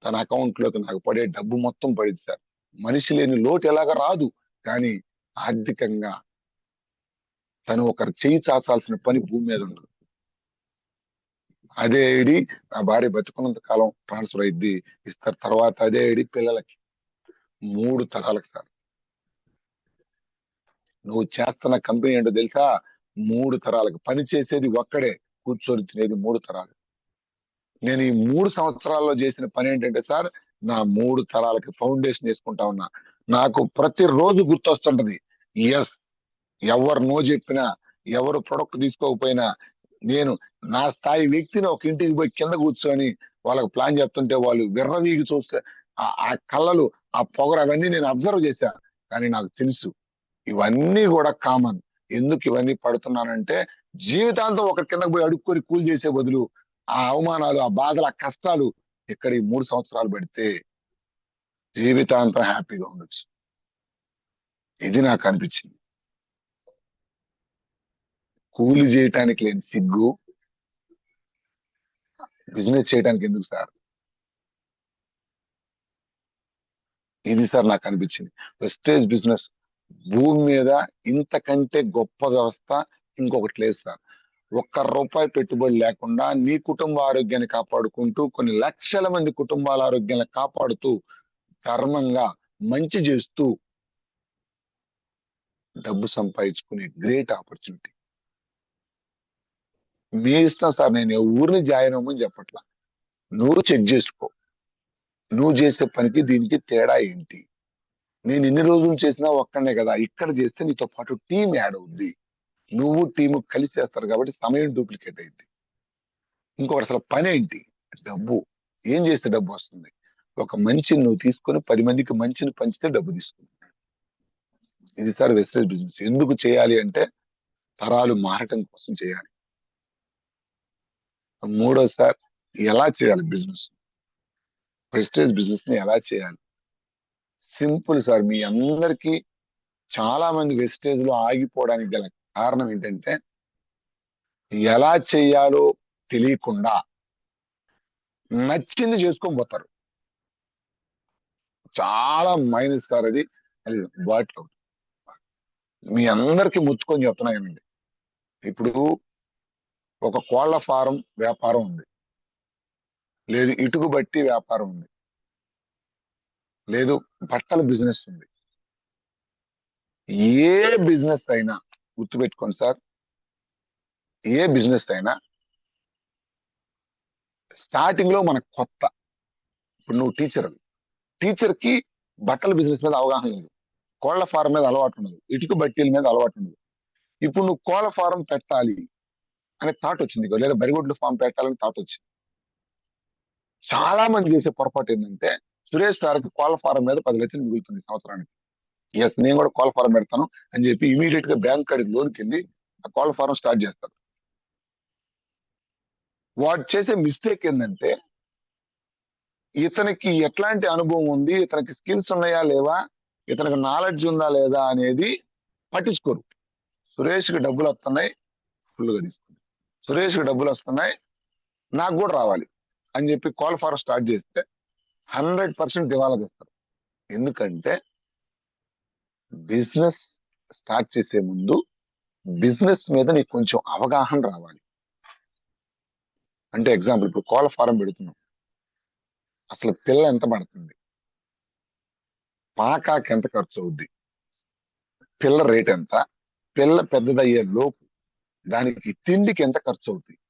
తన అకౌంట్ లోకి నాకు పడే డబ్బు మొత్తం పడింది సార్. మనిషి లేని లోటు ఎలాగ రాదు, కానీ ఆర్థికంగా తను ఒకరు చేయి చాచాల్సిన పని భూమి మీద ఉండదు. అదే ఐడి నా భార్య బతుకున్నంత కాలం ట్రాన్స్ఫర్ అయింది, ఇస్తారు. తర్వాత అదే ఐడి పిల్లలకి 3 తరాలకు సార్. నువ్వు చేస్తున్న కంపెనీ ఏంటో తెలుసా? 3 తరాలకు పని చేసేది ఒక్కడే, కూర్చొని తినేది 3 తరాలు. నేను ఈ 3 సంవత్సరాల్లో చేసిన పని ఏంటంటే సార్, నా 3 తరాలకి ఫౌండేషన్ వేసుకుంటా ఉన్నా. నాకు ప్రతిరోజు గుర్తొస్తుంటది. ఎస్, ఎవరు నో చెప్పినా, ఎవరు ప్రొడక్ట్ తీసుకోకపోయినా, నేను నా స్థాయి వ్యక్తిని ఒక ఇంటికి పోయి కింద కూర్చొని వాళ్ళకి ప్లాన్ చెప్తుంటే వాళ్ళు విర్రవీగి చూస్తే ఆ కళ్ళలు, ఆ పొగరు అవన్నీ నేను అబ్జర్వ్ చేశా. కానీ నాకు తెలుసు ఇవన్నీ కూడా కామన్. ఎందుకు ఇవన్నీ పడుతున్నానంటే, జీవితాంతం ఒక కిందకు పోయి అడుక్కొని కూలి చేసే బదులు ఆ అవమానాలు, ఆ బాధలు, ఆ కష్టాలు ఇక్కడ ఈ 3 సంవత్సరాలు పెడితే జీవితాంతం హ్యాపీగా ఉండొచ్చు. ఇది నాకు అనిపించింది. కూలి చేయటానికి లేని సిగ్గు బిజినెస్ చేయడానికి ఎందుకు సార్? ఇది సార్ నాకు అనిపించింది. వెస్టేజ్ బిజినెస్ భూమి మీద ఇంతకంటే గొప్ప వ్యవస్థ ఇంకొకటి లేదు సార్. ₹1 పెట్టుబడి లేకుండా నీ కుటుంబ ఆరోగ్యాన్ని కాపాడుకుంటూ, కొన్ని లక్షల మంది కుటుంబాల ఆరోగ్యాన్ని కాపాడుతూ, ధర్మంగా మంచి చేస్తూ డబ్బు సంపాదించుకునే గ్రేట్ ఆపర్చునిటీ. మీ ఇష్టం సార్, నేను ఊరిని జాయిన్ అవ్వమని చెప్పట్లా. నువ్వు చెక్ చేసుకో, నువ్వు చేసే పనికి దీనికి తేడా ఏంటి. నేను ఇన్ని రోజులు చేసినా ఒక్కనే కదా, ఇక్కడ చేస్తే నీతో పాటు టీం యాడ్ అవుద్ది. నువ్వు టీము కలిసి చేస్తారు కాబట్టి సమయం డూప్లికేట్ అయింది. ఇంకొకటి, అసలు పని ఏంటి? డబ్బు. ఏం చేస్తే డబ్బు వస్తుంది? ఒక మనిషిని నువ్వు తీసుకొని 10 మందికి మంచిని పంచితే డబ్బు తీసుకుంది. ఇది సార్ వెస్టేజ్ బిజినెస్. ఎందుకు చేయాలి అంటే, తరాలు మారటం కోసం చేయాలి. మూడోది సార్, ఎలా చేయాలి బిజినెస్? వెస్టేజ్ బిజినెస్ ని ఎలా చేయాలి? Simple sir. మీ అందరికీ చాలా మంది వెస్టేజ్ లో ఆగిపోవడానికి గల కారణం ఏంటంటే, ఎలా చేయాలో తెలియకుండా నచ్చింది చేసుకొని పోతారు. చాలా మైనస్ సార్ అది. అది బాటిల్. మీ అందరికి ముచ్చుకొని చెప్తున్నాయండి. ఇప్పుడు ఒక కోళ్ల ఫారం వ్యాపారం ఉంది, లేదు ఇటుకు బట్టి వ్యాపారం ఉంది, లేదు బట్టల బిజినెస్ ఉంది. ఏ బిజినెస్ అయినా గుర్తుపెట్టుకోండి సార్, ఏ బిజినెస్ అయినా స్టార్టింగ్ లో మనకు కొత్త. ఇప్పుడు నువ్వు టీచర్ కి బట్టల బిజినెస్ మీద అవగాహన లేదు, కోళ్ల ఫారం మీద అలవాటు ఉండదు, ఇటుక బట్టీల మీద అలవాటు ఉండదు. ఇప్పుడు నువ్వు కోళ్ల ఫారం పెట్టాలి అనే థాట్ వచ్చింది, లేదా బరిగొడ్ల ఫారం పెట్టాలని థాట్ వచ్చింది. చాలా మంది చేసే పొరపాటు ఏంటంటే, సురేష్ సార్కి కోళ్ల ఫారం మీద 10 లక్షలు మిగులుతుంది సంవత్సరానికి. ఎస్, నేను కూడా కోళ్ల ఫారం పెడతాను అని చెప్పి ఇమీడియట్ గా బ్యాంక్ కాడికి లోన్కి వెళ్ళి ఆ కోళ్ల ఫారం స్టార్ట్ చేస్తాడు. వాడు చేసే మిస్టేక్ ఏంటంటే, ఇతనికి ఎట్లాంటి అనుభవం ఉంది, ఇతనికి స్కిల్స్ ఉన్నాయా లేవా, ఇతనికి నాలెడ్జ్ ఉందా లేదా అనేది పట్టించుకోరు. సురేష్ కి డబ్బులు వస్తున్నాయి, ఫుల్ గా తీసుకుంది. సురేష్ కి డబ్బులు వస్తున్నాయి, నాకు కూడా రావాలి అని చెప్పి కోళ్ల ఫారం స్టార్ట్ చేస్తే 100% దివాలా తీస్తారు. ఎందుకంటే బిజినెస్ స్టార్ట్ చేసే ముందు బిజినెస్ మీద నీకు కొంచెం అవగాహన రావాలి. అంటే ఎగ్జాంపుల్, ఇప్పుడు కోళ్ల ఫారం పెడుతున్నాం, అసలు పిల్ల ఎంత పడుతుంది, పాకాకి ఎంత ఖర్చు అవుద్ది, పిల్ల రేట్ ఎంత, పిల్ల పెద్దదయ్యే లోపు దానికి తిండికి ఎంత ఖర్చు అవుతుంది,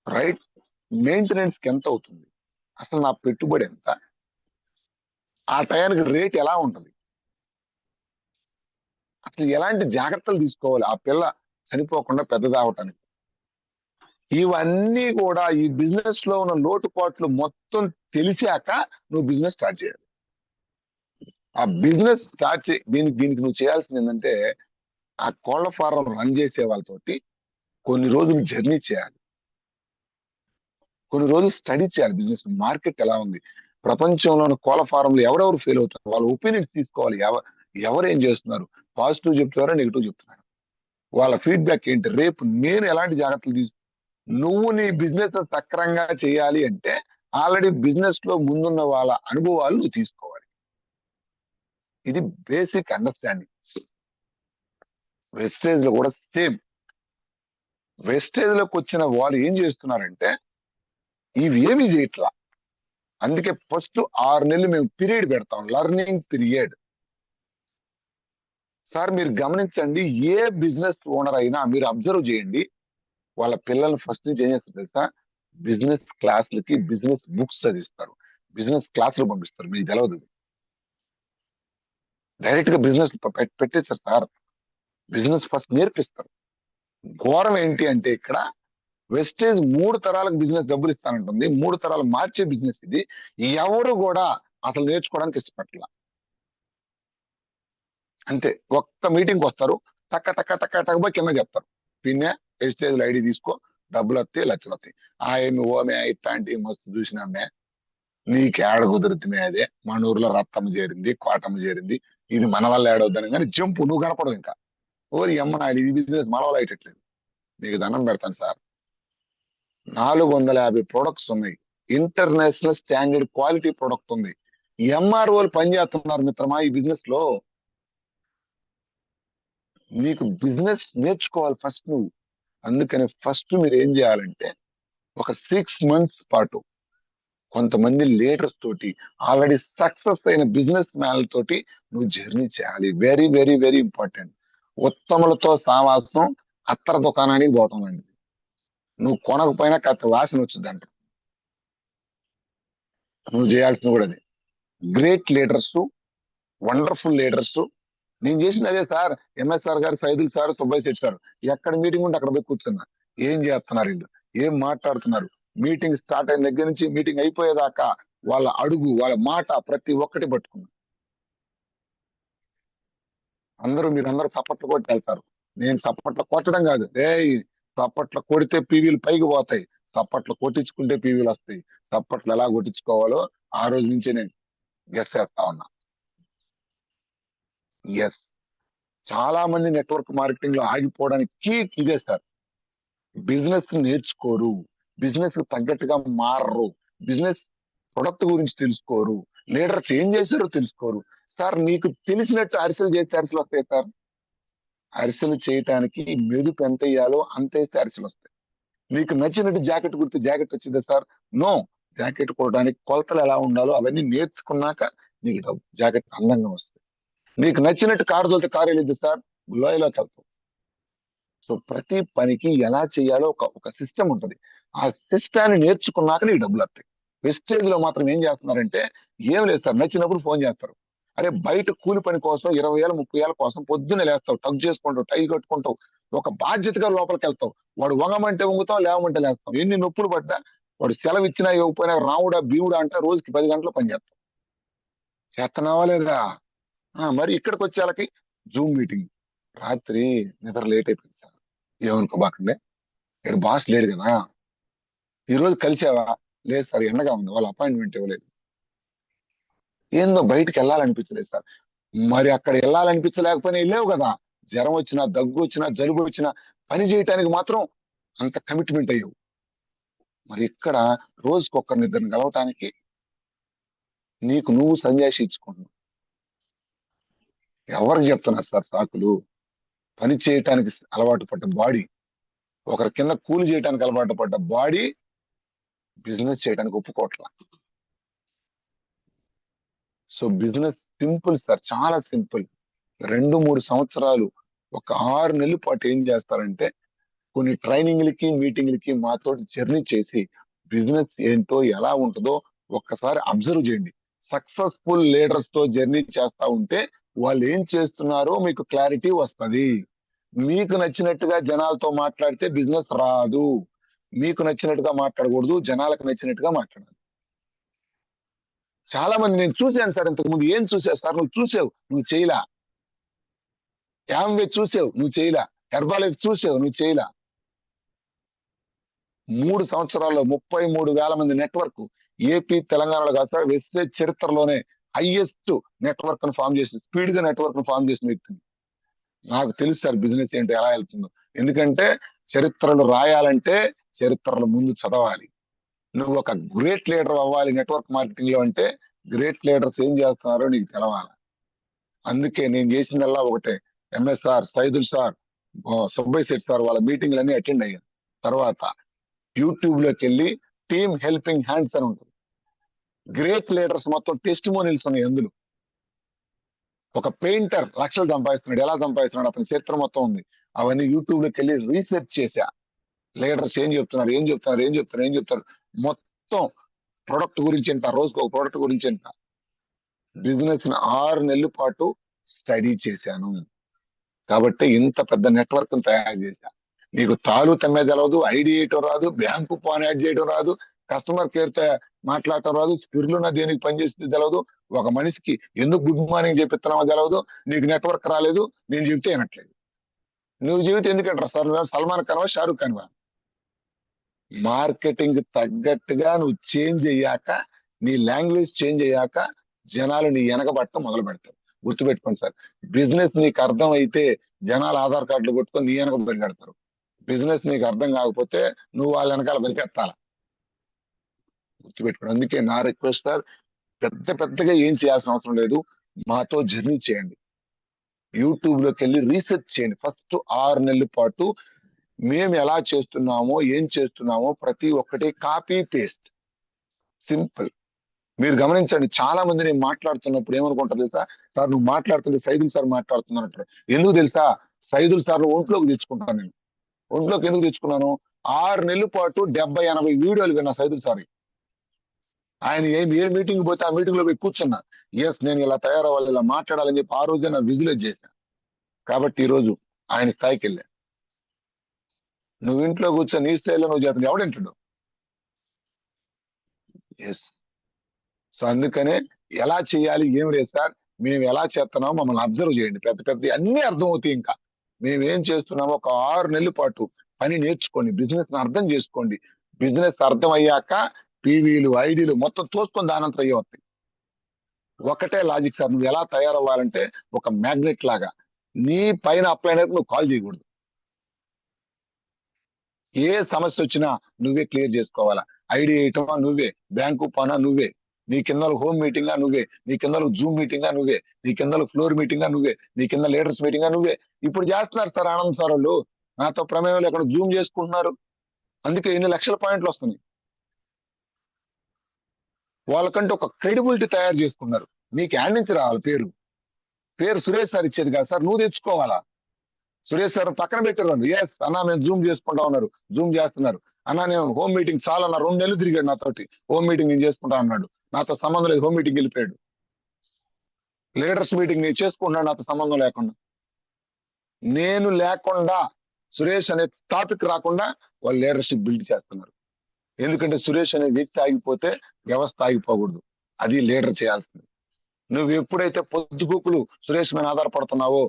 రైట్, మెయింటెనెన్స్ కి ఎంత అవుతుంది, అసలు నా పెట్టుబడి ఎంత, ఆ టయానికి రేట్ ఎలా ఉంటది, అసలు ఎలాంటి జాగ్రత్తలు తీసుకోవాలి ఆ పిల్ల చనిపోకుండా పెద్దదవటానికి. ఇవన్నీ కూడా ఈ బిజినెస్ లో ఉన్న లోటుపాట్లు మొత్తం తెలిసాక నువ్వు బిజినెస్ స్టార్ట్ చేయాలి. ఆ బిజినెస్ స్టార్ట్ దీనికి నువ్వు చేయాల్సింది ఏంటంటే, ఆ కోళ్ల ఫారం రన్ చేసే వాళ్ళతోటి కొన్ని రోజులు జర్నీ చేయాలి, కొన్ని రోజులు స్టడీ చేయాలి. బిజినెస్ మార్కెట్ ఎలా ఉంది, ప్రపంచంలో ఉన్న కోళ్ల ఫారంలు ఎవరెవరు ఫెయిల్ అవుతారు, వాళ్ళ ఒపీనియన్స్ తీసుకోవాలి. ఎవరు ఏం చేస్తున్నారు, పాజిటివ్ చెప్తున్నారా నెగిటివ్ చెప్తున్నారు, వాళ్ళ ఫీడ్బ్యాక్ ఏంటి, రేపు నేను ఎలాంటి జాగ్రత్తలు నువ్వు నీ బిజినెస్ సక్రంగా చేయాలి అంటే ఆల్రెడీ బిజినెస్ లో ముందున్న వాళ్ళ అనుభవాలు నువ్వు తీసుకోవాలి. ఇది బేసిక్ అండర్స్టాండింగ్. వెస్టేజ్ లో కూడా సేమ్. వెస్టేజ్ లోకి వచ్చిన వాళ్ళు ఏం చేస్తున్నారంటే ఇవి ఏమి చేయట్లా. అందుకే ఫస్ట్ 6 నెలలు మేము పీరియడ్ పెడతాం, లర్నింగ్ పీరియడ్. సార్ మీరు గమనించండి, ఏ బిజినెస్ ఓనర్ అయినా మీరు అబ్జర్వ్ చేయండి, వాళ్ళ పిల్లల్ని ఫస్ట్ నుంచి ఏం చేస్తారు తెలుసా, బిజినెస్ క్లాసులకి బిజినెస్ బుక్స్ చదివిస్తారు, బిజినెస్ క్లాసులు పంపిస్తారు. మీకు తెలియదు, డైరెక్ట్ గా బిజినెస్ పెట్టేస్తారు సార్, బిజినెస్ ఫస్ట్ నేర్పిస్తారు. ఘోరం ఏంటి అంటే ఇక్కడ వెస్టేజ్ 3 తరాలకు బిజినెస్ డబ్బులు ఇస్తానంటుంది, 3 తరాలు మార్చే బిజినెస్ ఇది. ఎవరు కూడా అసలు నేర్చుకోవడానికి ఇష్టపడాల. అంతే, ఒక్క మీటింగ్ వస్తారు, టక్క టక్క టక్క టక్క పోయి కింద చెప్తారు, పిన్నే వెస్టేజ్ ఐడి తీసుకో, డబ్బులు వస్తాయి, లక్షలు వస్తాయి. ఏమి ఓమే ఇట్లాంటి మస్తు చూసినామే, నీకు ఏడ కుదురుతుంది అదే, మన ఊర్లో రత్తమ్మ చేరింది, కోటమ్మ చేరింది, ఇది మన వల్ల ఏడవుద్దని కానీ జంపు నువ్వు కనపడవు ఇంకా. ఓరి అమ్మ నాయుడు, ఇది బిజినెస్ మన వల్ల అయ్యట్లేదు. నీకు దండం పెడతాను సార్, 450 ప్రొడక్ట్స్ ఉన్నాయి, ఇంటర్నేషనల్ స్టాండర్డ్ క్వాలిటీ ప్రొడక్ట్ ఉంది. ఎంఆర్ఓలు పనిచేస్తున్నారు మిత్రమా ఈ బిజినెస్ లో. నీకు బిజినెస్ నేర్చుకోవాలి ఫస్ట్ నువ్వు. అందుకని ఫస్ట్ మీరు ఏం చేయాలంటే ఒక 6 మంత్స్ పాటు కొంతమంది లీడర్స్ తోటి, ఆల్రెడీ సక్సెస్ అయిన బిజినెస్ మ్యాన్ తోటి నువ్వు జర్నీ చేయాలి. Very very very important. ఉత్తములతో సావాసం అత్తర దుకాణానికి పోతాం అండి. నువ్వు కొనకపోయినా కాస్త వాసన వచ్చిందంట. నువ్వు చేయాల్సింది కూడా అదే. Great leaders, wonderful leaders. నేను చేసింది అదే సార్. ఎంఎస్ఆర్ గారు, సైదుల్ సార్, సుబ్బయ్య శెట్టి సార్, ఎక్కడ మీటింగ్ ఉంటే అక్కడ పోయి కూర్చున్నా. ఏం చేస్తున్నారు వీళ్ళు, ఏం మాట్లాడుతున్నారు, మీటింగ్ స్టార్ట్ అయిన దగ్గర నుంచి మీటింగ్ అయిపోయేదాకా వాళ్ళ అడుగు, వాళ్ళ మాట ప్రతి ఒక్కటి పట్టుకున్నా. మీరందరూ చప్పట్లు కొట్టి వెళ్తారు, నేను చప్పట్లు కొట్టడం కాదు, చప్పట్లు కొడితే పీవీలు పైకి పోతాయి, చప్పట్లు కొట్టించుకుంటే పీవీలు వస్తాయి. చప్పట్లు ఎలా కొట్టించుకోవాలో ఆ రోజు నుంచే నేను గెస్ చేస్తా ఉన్నా. ఎస్, చాలా మంది నెట్వర్క్ మార్కెటింగ్ లో ఆగిపోవడానికి కీ ఇదే సార్. బిజినెస్ నేర్చుకోరు, బిజినెస్ కు తగ్గట్టుగా మారరు, బిజినెస్ ప్రొడక్ట్ గురించి తెలుసుకోరు, లీడర్స్ ఏం చేశారో తెలుసుకోరు. సార్ నీకు తెలిసినట్టు అరిసెలు చేస్తే అరిసెలు వస్తాయి సార్. అరిసెలు చేయటానికి మెదుపు ఎంత వేయాలో అంత వేస్తే అరిసెలు వస్తాయి. నీకు నచ్చినట్టు జాకెట్ కుడితే జాకెట్ వచ్చిందా సార్? నో. జాకెట్ కుట్టడానికి కొలతలు ఎలా ఉండాలో అవన్నీ నేర్చుకున్నాక నీకు జాకెట్ అందంగా వస్తుంది. నీకు నచ్చినట్టు కారు తోలితే కారు వెళ్ళిద్ది సార్, లోయలో తలుపు. సో ప్రతి పనికి ఎలా చేయాలో ఒక ఒక సిస్టమ్ ఉంటుంది. ఆ సిస్టాన్ని నేర్చుకున్నాక నీకు డబ్బులు వస్తాయి. వెస్టేజ్ లో మాత్రం ఏం చేస్తున్నారంటే, ఏం లేదు సార్, నచ్చినప్పుడు ఫోన్ చేస్తారు. అరే బయట కూలి పని కోసం 20,000 30,000 కోసం పొద్దున్నే లేస్తావు, టగ్ చేసుకుంటావు, టై కట్టుకుంటావు, ఒక బాధ్యతగా లోపలికి వెళ్తావు. వాడు వంగమంటే వంగుతావు, లేవమంటే లేస్తావు. ఎన్ని నొప్పులు పడ్డా, వాడు సెలవు ఇచ్చినా ఇవ్వకపోయినా రావుడా భీముడా అంటే రోజుకి 10 గంటలు పని చేస్తావు. చేస్తున్నావా లేదా? మరి ఇక్కడికి వచ్చే వాళ్ళకి జూమ్ మీటింగ్. రాత్రి నిద్ర లేట్ అయిపోయింది సార్, ఏమనుకోబాకండి, ఇక్కడ బాస్ లేడు కదా, ఈ రోజు కలిసావా? లేదు సార్, ఎండగా ఉంది, వాళ్ళ అపాయింట్మెంట్ ఇవ్వలేదు. ఏందో బయటికి వెళ్ళాలనిపించలేదు సార్. మరి అక్కడ వెళ్ళాలనిపించలేకపోయినా వెళ్ళావు కదా, జ్వరం వచ్చినా, దగ్గు వచ్చినా, జలుబు వచ్చినా పని చేయటానికి మాత్రం అంత కమిట్మెంట్ అయ్యావు. మరి ఇక్కడ రోజుకొకరిని ఇద్దరిని కలవటానికి నీకు నువ్వు సన్యాసి ఇచ్చుకుంటున్నావు. ఎవరికి చెప్తున్నారు సార్ సాకులు? పని చేయటానికి అలవాటు పడ్డ బాడీ, ఒకరి కింద కూలి చేయడానికి అలవాటు పడ్డ బాడీ బిజినెస్ చేయడానికి ఒప్పుకోవట్లా. సో బిజినెస్ సింపుల్ సార్, చాలా సింపుల్. 2-3 సంవత్సరాలు, ఒక 6 నెలల పాటు ఏం చేస్తారంటే కొన్ని ట్రైనింగ్లకి మీటింగ్లకి మాతో జర్నీ చేసి బిజినెస్ ఏంటో ఎలా ఉంటుందో ఒక్కసారి అబ్జర్వ్ చేయండి. సక్సెస్ఫుల్ లీడర్స్ తో జర్నీ చేస్తా ఉంటే వాళ్ళు ఏం చేస్తున్నారో మీకు క్లారిటీ వస్తది. మీకు నచ్చినట్టుగా జనాలతో మాట్లాడితే బిజినెస్ రాదు. మీకు నచ్చినట్టుగా మాట్లాడకూడదు, జనాలకు నచ్చినట్టుగా మాట్లాడాలి. చాలా మంది నేను చూశాను సార్, ఇంతకు ముందు ఏం చూసావు సార్, నువ్వు చూసావు నువ్వు చేయలా. యామ్వే చూసావు నువ్వు చేయలా. హెర్బాలైఫ్ చూసావు నువ్వు చేయలా. 3 సంవత్సరాల్లో 33,000 మంది నెట్వర్క్, ఏపీ తెలంగాణలో కాదు సార్, వెస్టేజ్ చరిత్రలోనే హైయెస్ట్ నెట్వర్క్ ను ఫామ్ చేసి, స్పీడ్ గా నెట్వర్క్ ను ఫామ్ చేసిన వ్యక్తిని. నాకు తెలుసు సార్ బిజినెస్ ఏంటో ఎలా వెళ్తుందో. ఎందుకంటే చరిత్రలు రాయాలంటే చరిత్రలు ముందు చదవాలి. నువ్వు ఒక గ్రేట్ లీడర్ అవ్వాలి నెట్వర్క్ మార్కెటింగ్ లో అంటే గ్రేట్ లీడర్స్ ఏం చేస్తున్నారో నీకు తెలవాలి. అందుకే నేను చేసిందల్లా ఒకటే, MSR, Saidul sir, Subbaiah Shetty sir వాళ్ళ మీటింగ్లన్నీ అటెండ్ అయ్యాను. తర్వాత యూట్యూబ్ లోకి వెళ్ళి టీమ్ హెల్పింగ్ హ్యాండ్స్ అని ఉంటుంది. గ్రేట్ లీడర్స్ మొత్తం టెస్టిమోనియల్స్ ఉన్నాయి అందులో. ఒక పెయింటర్ లక్షలు సంపాదిస్తున్నాడు, ఎలా సంపాదిస్తున్నాడు, అతని చరిత్ర మొత్తం ఉంది. అవన్నీ యూట్యూబ్ లోకి వెళ్ళి రీసెర్చ్ చేశా. లీడర్స్ ఏం చెప్తున్నారు, ఏం చెప్తున్నారు, ఏం చెప్తున్నారు, ఏం చెప్తారు, మొత్తం ప్రొడక్ట్ గురించి ఎంత, రోజుకు ఒక ప్రొడక్ట్ గురించి ఎంత. బిజినెస్ ని 6 నెలల పాటు స్టడీ చేశాను. కాబట్టి ఇంత పెద్ద నెట్వర్క్ తయారు చేశా. నీకు తాలు తమ్మే తెలవదు, ఐడి వేయటం రాదు, బ్యాంకు పాన్ యాడ్ చేయడం రాదు, కస్టమర్ కేర్ తో మాట్లాడటం రాదు, స్పిర్లున్న దేనికి పనిచేస్తుంది తెలవదు, ఒక మనిషికి ఎందుకు గుడ్ మార్నింగ్ చెప్పిస్తున్నావో తెలవదు, నీకు నెట్వర్క్ రాలేదు, నేను చెబితే వినట్లేదు. నువ్వు చెబితే ఎందుకంటారు సార్, నువ్వు సల్మాన్ ఖాన్వా, షారూక్ ఖాన్వా? మార్కెటింగ్ తగ్గట్టుగా నువ్వు చేంజ్ అయ్యాక, నీ లాంగ్వేజ్ చేంజ్ అయ్యాక జనాలు నీ వెనకబట్టడం మొదలు పెడతారు. గుర్తుపెట్టుకోండి సార్, బిజినెస్ నీకు అర్థం అయితే జనాలు ఆధార్ కార్డులు కొట్టుకొని నీ వెనక పరిగెడతారు. బిజినెస్ నీకు అర్థం కాకపోతే నువ్వు వాళ్ళ వెనకాల పరిగెత్తాల. గుర్తుపెట్టుకోండి. అందుకే నా రిక్వెస్ట్ సార్, పెద్దగా ఏం చేయాల్సిన అవసరం లేదు, మాతో జర్నీ చేయండి. యూట్యూబ్ లోకి వెళ్ళి రీసెర్చ్ చేయండి. ఫస్ట్ 6 నెలల పాటు మేము ఎలా చేస్తున్నామో, ఏం చేస్తున్నామో ప్రతి ఒక్కటి కాపీ పేస్ట్, సింపుల్. మీరు గమనించండి, చాలా మంది నేను మాట్లాడుతున్నప్పుడు ఏమనుకుంటారు తెలుసా, సార్ నువ్వు మాట్లాడుతుంది సైదుల్ సార్ మాట్లాడుతున్నారు అంటారు. ఎందుకు తెలుసా, సైదుల్ సార్ ఒంట్లోకి తెచ్చుకుంటాను నేను. ఒంట్లోకి ఎందుకు తెచ్చుకున్నాను, 6 నెలల పాటు 70-80 వీడియోలు విన్నా సైదుల్ సార్. ఆయన ఏ మీటింగ్ పోతే ఆ మీటింగ్ లో పోయి కూర్చున్నా. ఎస్, నేను ఇలా తయారవ్వాలి, ఇలా మాట్లాడాలని చెప్పి ఆ రోజే నా విజువలైజ్ చేశాను. కాబట్టి ఈ రోజు ఆయన స్థాయికి వెళ్ళా. నువ్వు ఇంట్లో కూర్చొని నీ స్టైల్లో నువ్వు చేస్తాను, ఎవడంటాడు? ఎస్. సో అందుకనే ఎలా చేయాలి ఏం లేదు సార్, మేము ఎలా చేస్తున్నామో మమ్మల్ని అబ్జర్వ్ చేయండి. పెద్ద అన్ని అర్థమవుతాయి. ఇంకా మేము ఏం చేస్తున్నామో ఒక 6 నెలల పాటు పని నేర్చుకోండి, బిజినెస్ ని అర్థం చేసుకోండి. బిజినెస్ అర్థం అయ్యాక టీవీలు, ఐడీలు మొత్తం తోసుకొని దానంతా అయ్యే వస్తాయి. ఒకటే లాజిక్ సార్, నువ్వు ఎలా తయారవ్వాలంటే ఒక మ్యాగ్నెట్ లాగా నీ పైన అప్లై అయినప్పుడు నువ్వు కాల్ చేయకూడదు. ఏ సమస్య వచ్చినా నువ్వే క్లియర్ చేసుకోవాలా. ఐడి వేయటమా నువ్వే, బ్యాంకు పానా నువ్వే, నీ కింద హోమ్ మీటింగ్ నువ్వే, నీ కింద జూమ్ మీటింగ్ నువ్వే, నీ కింద ఫ్లోర్ మీటింగ్ నువ్వే, నీ కింద లీడర్స్ మీటింగ్ నువ్వే. ఇప్పుడు చేస్తున్నారు సార్ ఆనంద్ సార్ వాళ్ళు, నాతో ప్రమేయం లేకుండా జూమ్ చేసుకుంటున్నారు. అందుకే ఎన్ని లక్షల పాయింట్లు వస్తున్నాయి. వాళ్ళకంటే ఒక క్రెడిబిలిటీ తయారు చేసుకున్నారు. నీకు యాడ్ నుంచి రావాలి పేరు సురేష్ సార్ ఇచ్చేది కాదు సార్, నువ్వు తెచ్చుకోవాలా. సురేష్ సార్ పక్కన పెట్టారు. ఎస్ అన్నా మేము జూమ్ చేసుకుంటా ఉన్నారు, జూమ్ చేస్తున్నారు. అన్నా నేను హోమ్ మీటింగ్ చాలా అన్న, 2 నెలలు తిరిగాడు నాతోటి, హోమ్ మీటింగ్ నేను చేసుకుంటా అన్నాడు. నాతో సంబంధం లేదు, హోమ్ మీటింగ్ వెళ్ళిపోయాడు. లీడర్స్ మీటింగ్ నేను చేసుకుంటున్నాడు నాతో సంబంధం లేకుండా. నేను లేకుండా సురేష్ అనే టాపిక్ రాకుండా వాళ్ళు లీడర్షిప్ బిల్డ్ చేస్తున్నారు. ఎందుకంటే సురేష్ అనే వ్యక్తి ఆగిపోతే వ్యవస్థ ఆగిపోకూడదు. అది లీడర్ చేయాల్సింది. నువ్వు ఎప్పుడైతే పొద్దుగూకులు సురేష్ మీద ఆధారపడుతున్నావో,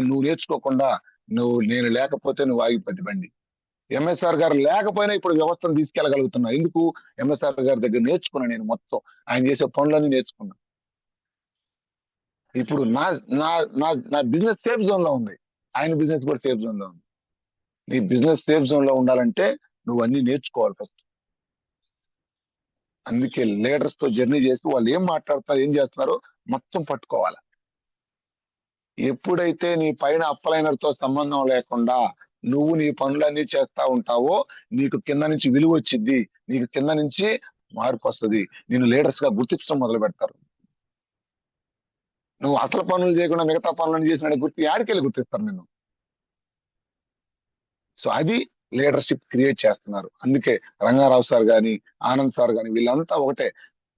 నువ్వు నేర్చుకోకుండా, నేను లేకపోతే నువ్వు ఆగిపోద్ది బండి. ఎంఎస్ఆర్ గారు లేకపోయినా ఇప్పుడు వ్యవస్థను తీసుకెళ్లగలుగుతున్నా. ఎందుకు? ఎంఎస్ఆర్ గారి దగ్గర నేర్చుకున్నా. నేను మొత్తం ఆయన చేసే పనులన్నీ నేర్చుకున్నా. ఇప్పుడు నా నా నా నా బిజినెస్ సేఫ్ జోన్ లో ఉంది, ఆయన బిజినెస్ కూడా సేఫ్ జోన్ లో ఉంది. నీ బిజినెస్ సేఫ్ జోన్ లో ఉండాలంటే నువ్వు అన్ని నేర్చుకోవాలి ఫస్ట్. అందుకే లీడర్స్ తో జర్నీ చేసి వాళ్ళు ఏం మాట్లాడతారు, ఏం చేస్తున్నారో మొత్తం పట్టుకోవాలి. ఎప్పుడైతే నీ పైన అప్పలైనర్ తో సంబంధం లేకుండా నువ్వు నీ పనులన్నీ చేస్తా ఉంటావో నీకు కింద నుంచి విలువ వచ్చింది, నీకు కింద నుంచి మార్పు వస్తుంది, నేను లీడర్స్ గా గుర్తించడం మొదలు పెడతారు. నువ్వు అసలు పనులు చేయకుండా మిగతా పనులను చేసిన గుర్తి యాడికెళ్ళి గుర్తిస్తారు నిన్ను. సో అది లీడర్షిప్ క్రియేట్ చేస్తున్నారు. అందుకే రంగారావు సార్ గాని, ఆనంద్ సార్ గాని వీళ్ళంతా ఒకటే.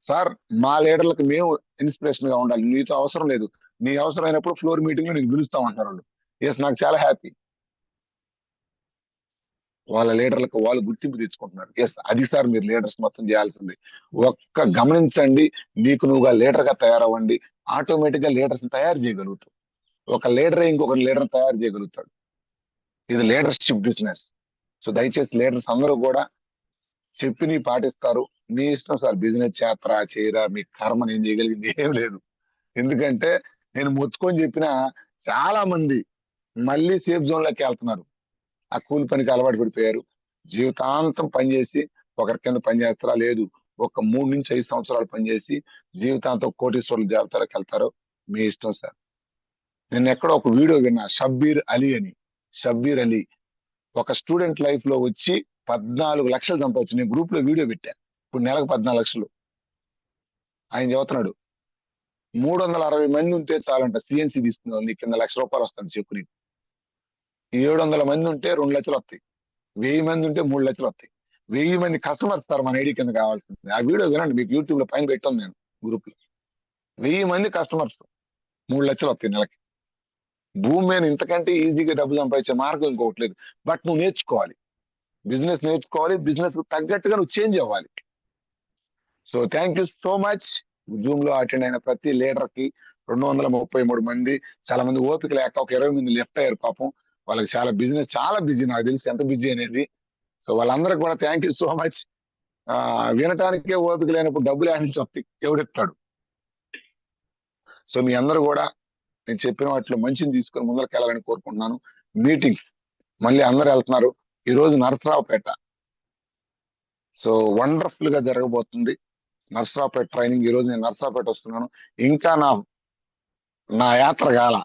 సార్ మా లీడర్లకు మేము ఇన్స్పిరేషన్ గా ఉండాలి, నీతో అవసరం లేదు, నీ అవసరమైనప్పుడు ఫ్లోర్ మీటింగ్ లో నీకు పిలుస్తామంటారు వాళ్ళు. ఎస్, నాకు చాలా హ్యాపీ. వాళ్ళ లీడర్లకు వాళ్ళు గుర్తింపు తెచ్చుకుంటున్నారు. ఎస్, అది సార్ మీరు లీడర్స్ మొత్తం చేయాల్సింది. ఒక్క గమనించండి, నీకు నువ్వుగా లీడర్ గా తయారవ్వండి, ఆటోమేటిక్ గా లీడర్స్ తయారు చేయగలుగుతావు. ఒక లీడరే ఇంకొక లీడర్ తయారు చేయగలుగుతాడు. ఇది లీడర్షిప్ బిజినెస్. సో దయచేసి లీడర్స్ అందరూ కూడా చెప్పి పాటిస్తారు. మీ ఇష్టం సార్, బిజినెస్ చేస్తారా చేయరా మీ కర్మ, నేను చేయగలిగింది ఏం లేదు. ఎందుకంటే నేను మొత్తుకొని చెప్పినా చాలా మంది మళ్ళీ సేఫ్ జోన్ లోకి వెళ్తున్నారు. ఆ కూలి పనికి అలవాటు పడిపోయారు. జీవితాంతం పనిచేసి ఒకరి కింద పని చేస్తారా, లేదు ఒక 3 నుంచి 5 సంవత్సరాలు పనిచేసి జీవితాంతం కోటీశ్వరుల జాబితాలోకి వెళ్తారు. మీ ఇష్టం సార్. నేను ఎక్కడో ఒక వీడియో విన్నా, షబ్బీర్ అలీ అని. షబ్బీర్ అలీ ఒక స్టూడెంట్ లైఫ్ లో వచ్చి 14 లక్షలు సంపాదించు. నేను గ్రూప్ లో వీడియో పెట్టా. ఇప్పుడు నెలకు 14 లక్షలు. ఆయన చెబుతున్నాడు 360 మంది ఉంటే చాలంట సిఎన్సి తీసుకునే వాళ్ళు, నీ కింద ₹1,00,000 వస్తుంది చెప్పు నీకు. 700 మంది ఉంటే 2 లక్షలు వస్తాయి, 1000 మంది ఉంటే 3 లక్షలు వస్తాయి. 1000 మంది కస్టమర్స్ సార్ మన ఐడి కింద కావాల్సింది. ఆ వీడియో వినండి, మీకు యూట్యూబ్ లో పైన పెట్టాను నేను గ్రూప్ లో. 1000 మంది కస్టమర్స్, 3 లక్షలు వస్తాయి నెలకి. భూమి మీద ఇంతకంటే ఈజీగా డబ్బు సంపాదించే మార్గం ఇంకొకటి లేదు. బట్ నువ్వు నేర్చుకోవాలి, బిజినెస్ నేర్చుకోవాలి, బిజినెస్ కు తగ్గట్టుగా నువ్వు చేంజ్ అవ్వాలి. So thank you so much. Zoom లో అటెండ్ అయిన ప్రతి లీడర్ కి 233 మంది, చాలా మంది ఓపిక లేక ఒక 20 మంది లెఫ్ట్ అయ్యారు పాపం. వాళ్ళకి చాలా బిజినెస్, చాలా బిజీ, నాకు తెలిసి ఎంత బిజీ అనేది. సో వాళ్ళందరికీ కూడా థ్యాంక్ యూ సో మచ్. వినటానికే ఓపిక లేనప్పుడు డబ్బులు ఆడి నుంచి వస్తాయి, ఎవడెత్తాడు. సో మీ అందరూ కూడా నేను చెప్పిన వాటిలో మంచిని తీసుకొని ముందరికి వెళ్ళాలని కోరుకుంటున్నాను. మీటింగ్స్ మళ్ళీ అందరూ వెళ్తున్నారు. ఈ రోజు నరసరావుపేట, సో వండర్ఫుల్ గా జరగబోతుంది నర్సరావుపేట ట్రైనింగ్. ఈ రోజు నేను నర్సరావుపేట వస్తున్నాను. ఇంకా నా యాత్ర కాల.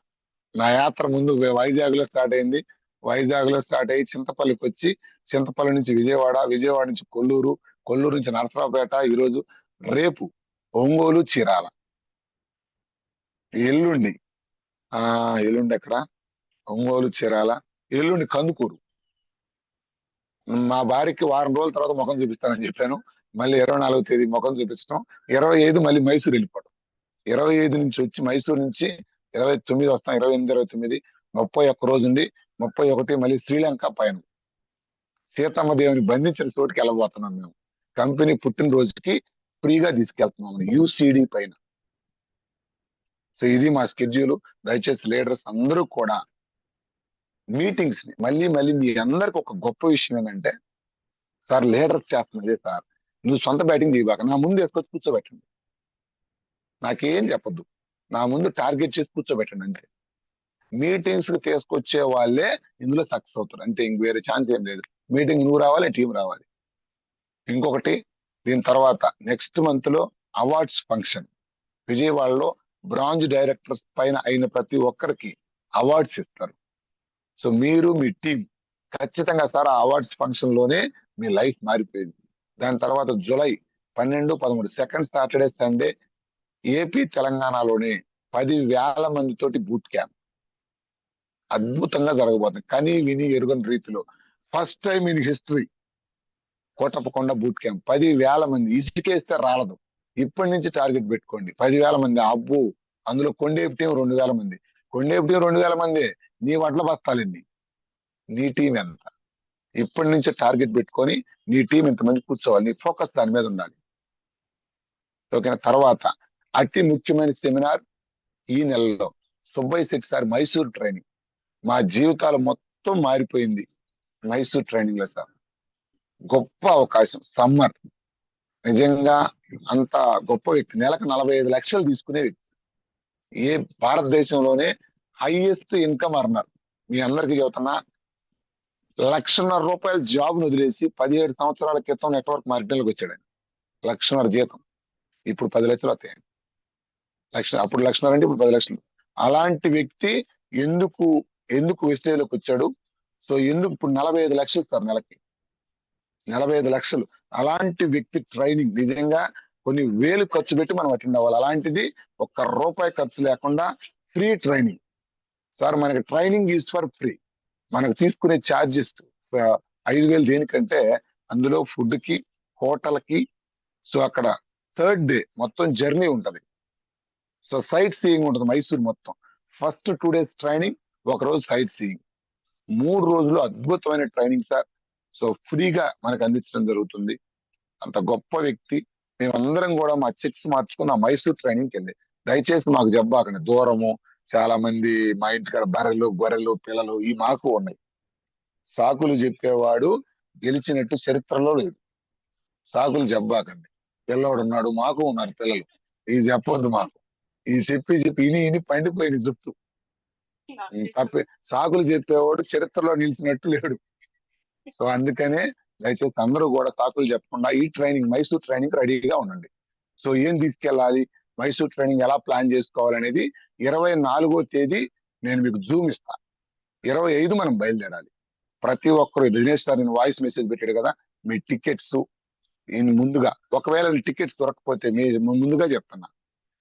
నా యాత్ర ముందు వైజాగ్ లో స్టార్ట్ అయింది. వైజాగ్ లో స్టార్ట్ అయ్యి చింతపల్లికి వచ్చి, చింతపల్లి నుంచి విజయవాడ, విజయవాడ నుంచి కొల్లూరు, కొల్లూరు నుంచి నరసరావుపేట, ఈ రోజు రేపు ఒంగోలు, చీరాల, ఎల్లుండి ఆ ఎల్లుండి ఎక్కడ, ఒంగోలు, చీరాల, ఎల్లుండి కందుకూరు. మా భార్యకి వారం రోజుల తర్వాత ముఖం చూపిస్తానని చెప్పాను. మళ్ళీ 24వ తేదీ ముఖం చూపించడం, 25 మళ్ళీ మైసూరు వెళ్ళిపోవడం. 25 నుంచి వచ్చి మైసూరు నుంచి 29 వస్తాం, 28, 29, 31 రోజు ఉండి 31 మళ్ళీ శ్రీలంక పైన సీతమ్మ దేవుని బంధించిన చోటుకి వెళ్ళబోతున్నాం మేము. కంపెనీ పుట్టినరోజుకి ఫ్రీగా తీసుకెళ్తున్నాం యూసిడి పైన. సో ఇది మా స్కెడ్యూల్. దయచేసి లీడర్స్ అందరూ కూడా మీటింగ్స్ ని మళ్ళీ మళ్ళీ, మీ అందరికి ఒక గొప్ప విషయం ఏంటంటే, సార్ లీడర్స్ చేస్తున్నదే సార్, నువ్వు సొంత బ్యాటింగ్ చేయబాక, నా ముందు ఎక్కువ కూర్చోబెట్టండి, నాకేం చెప్పొద్దు, నా ముందు టార్గెట్ చేసి కూర్చోబెట్టండి అంటే. మీటింగ్స్ కి తీసుకొచ్చే వాళ్ళే ఇందులో సక్సెస్ అవుతారు అంతే, ఇంక వేరే ఛాన్స్ ఏం లేదు. మీటింగ్ నువ్వు రావాలి, టీం రావాలి. ఇంకొకటి, దీని తర్వాత నెక్స్ట్ మంత్ లో అవార్డ్స్ ఫంక్షన్ విజయవాడలో. బ్రాంజ్ డైరెక్టర్స్ పైన అయిన ప్రతి ఒక్కరికి అవార్డ్స్ ఇస్తారు. సో మీరు మీ టీం ఖచ్చితంగా సార్ ఆ అవార్డ్స్ ఫంక్షన్ లోనే మీ లైఫ్ మారిపోయింది. దాని తర్వాత July 12, 13 second Saturday Sunday AP తెలంగాణలోనే 10,000 మందితోటి బూట్ క్యాంప్ అద్భుతంగా జరగబోతుంది. కని విని ఎరుగని రీతిలో first time in history Kotappakonda boot camp. 10,000 మంది, ఇసుకేస్తే రాలదు. ఇప్పటి నుంచి టార్గెట్ పెట్టుకోండి. 10,000 మంది, అబ్బు. అందులో కొండేపు టీం 2,000 మంది. కొండేపు టీం 2,000 మంది, నీ వడ్ల బస్తాలండి. నీ టీం ఎంత? ఇప్పటి నుంచి టార్గెట్ పెట్టుకొని నీ టీం ఇంతమంది కూర్చోవాలి, నీ ఫోకస్ దాని మీద ఉండాలి. ఓకేనా? తర్వాత అతి ముఖ్యమైన సెమినార్ ఈ నెలలో సుబ్బయ్య శెట్టి సార్ మైసూర్ ట్రైనింగ్. మా జీవితాలు మొత్తం మారిపోయింది మైసూర్ ట్రైనింగ్ లో సార్. గొప్ప అవకాశం. సమ్మర్ నిజంగా అంత గొప్ప వ్యక్తి. నెలకు 45 లక్షలు తీసుకునే వ్యక్తి. ఏ భారతదేశంలోనే హైయెస్ట్ ఇన్కమ్ అర్నర్. మీ అందరికీ చెబుతున్నా, ₹1,50,000 జాబ్ ను వదిలేసి 17 సంవత్సరాల క్రితం నెట్వర్క్ మార్కెటింగ్ వచ్చాడు ఆయన. 1,50,000 జీతం, ఇప్పుడు 10 లక్షలు వస్తాయి. అప్పుడు 1,50,000 అంటే ఇప్పుడు 10 లక్షలు. అలాంటి వ్యక్తి ఎందుకు ఎందుకు వెస్టేజ్లోకి వచ్చాడు? సో ఎందుకు ఇప్పుడు 45 లక్షలు ఇస్తారు నెలకి, 45 లక్షలు. అలాంటి వ్యక్తి ట్రైనింగ్ నిజంగా కొన్ని వేలు ఖర్చు పెట్టి మనం అటెండ్ అవ్వాలి. అలాంటిది ₹1 ఖర్చు లేకుండా ఫ్రీ ట్రైనింగ్. సార్ మనకి ట్రైనింగ్ ఈజ్ ఫర్ ఫ్రీ. మనకు తీసుకునే ఛార్జెస్ 5,000 దేనికంటే అందులో ఫుడ్ కి, హోటల్ కి. సో అక్కడ థర్డ్ డే మొత్తం జర్నీ ఉంటది. సో సైట్ సీయింగ్ ఉంటుంది మైసూర్ మొత్తం. ఫస్ట్ 2 days ట్రైనింగ్, ఒక రోజు సైట్ సీయింగ్, 3 రోజులు అద్భుతమైన ట్రైనింగ్ సార్. సో ఫ్రీగా మనకు అందించడం జరుగుతుంది. అంత గొప్ప వ్యక్తి. మేమందరం కూడా మా చెక్స్ మార్చుకుని ఆ మైసూర్ ట్రైనింగ్కి వెళ్ళి, దయచేసి మాకు చెప్పాకండి దూరము. చాలా మంది మా ఇంటికాడ బర్రెలు, గొర్రెలు, పిల్లలు ఈ మాకు ఉన్నాయి. సాకులు చెప్పేవాడు గెలిచినట్టు చరిత్రలో లేదు. సాకులు చెప్పాకండి. పిల్లవాడు ఉన్నాడు, మాకు ఉన్నారు పిల్లలు, ఇది చెప్పొద్దు మాకు. ఇది చెప్పి చెప్పి ఇని పండిపోయిన జుట్టు. తప్పే. సాకులు చెప్పేవాడు చరిత్రలో నిలిచినట్టు లేడు. సో అందుకనే దయచేసి అందరూ కూడా సాకులు చెప్పకుండా ఈ ట్రైనింగ్, మైసూర్ ట్రైనింగ్ రెడీగా ఉండండి. సో ఏం తీసుకెళ్ళాలి, మైసూర్ ట్రైనింగ్ ఎలా ప్లాన్ చేసుకోవాలనేది 24వ తేదీ నేను మీకు జూమ్ ఇస్తా. 25 మనం బయలుదేరాలి. ప్రతి ఒక్కరు దినేష్ సార్ నేను వాయిస్ మెసేజ్ పెట్టాడు కదా, మీ టికెట్స్ నేను ముందుగా, ఒకవేళ టికెట్స్ దొరకకపోతే మీ ముందుగా చెప్తున్నా,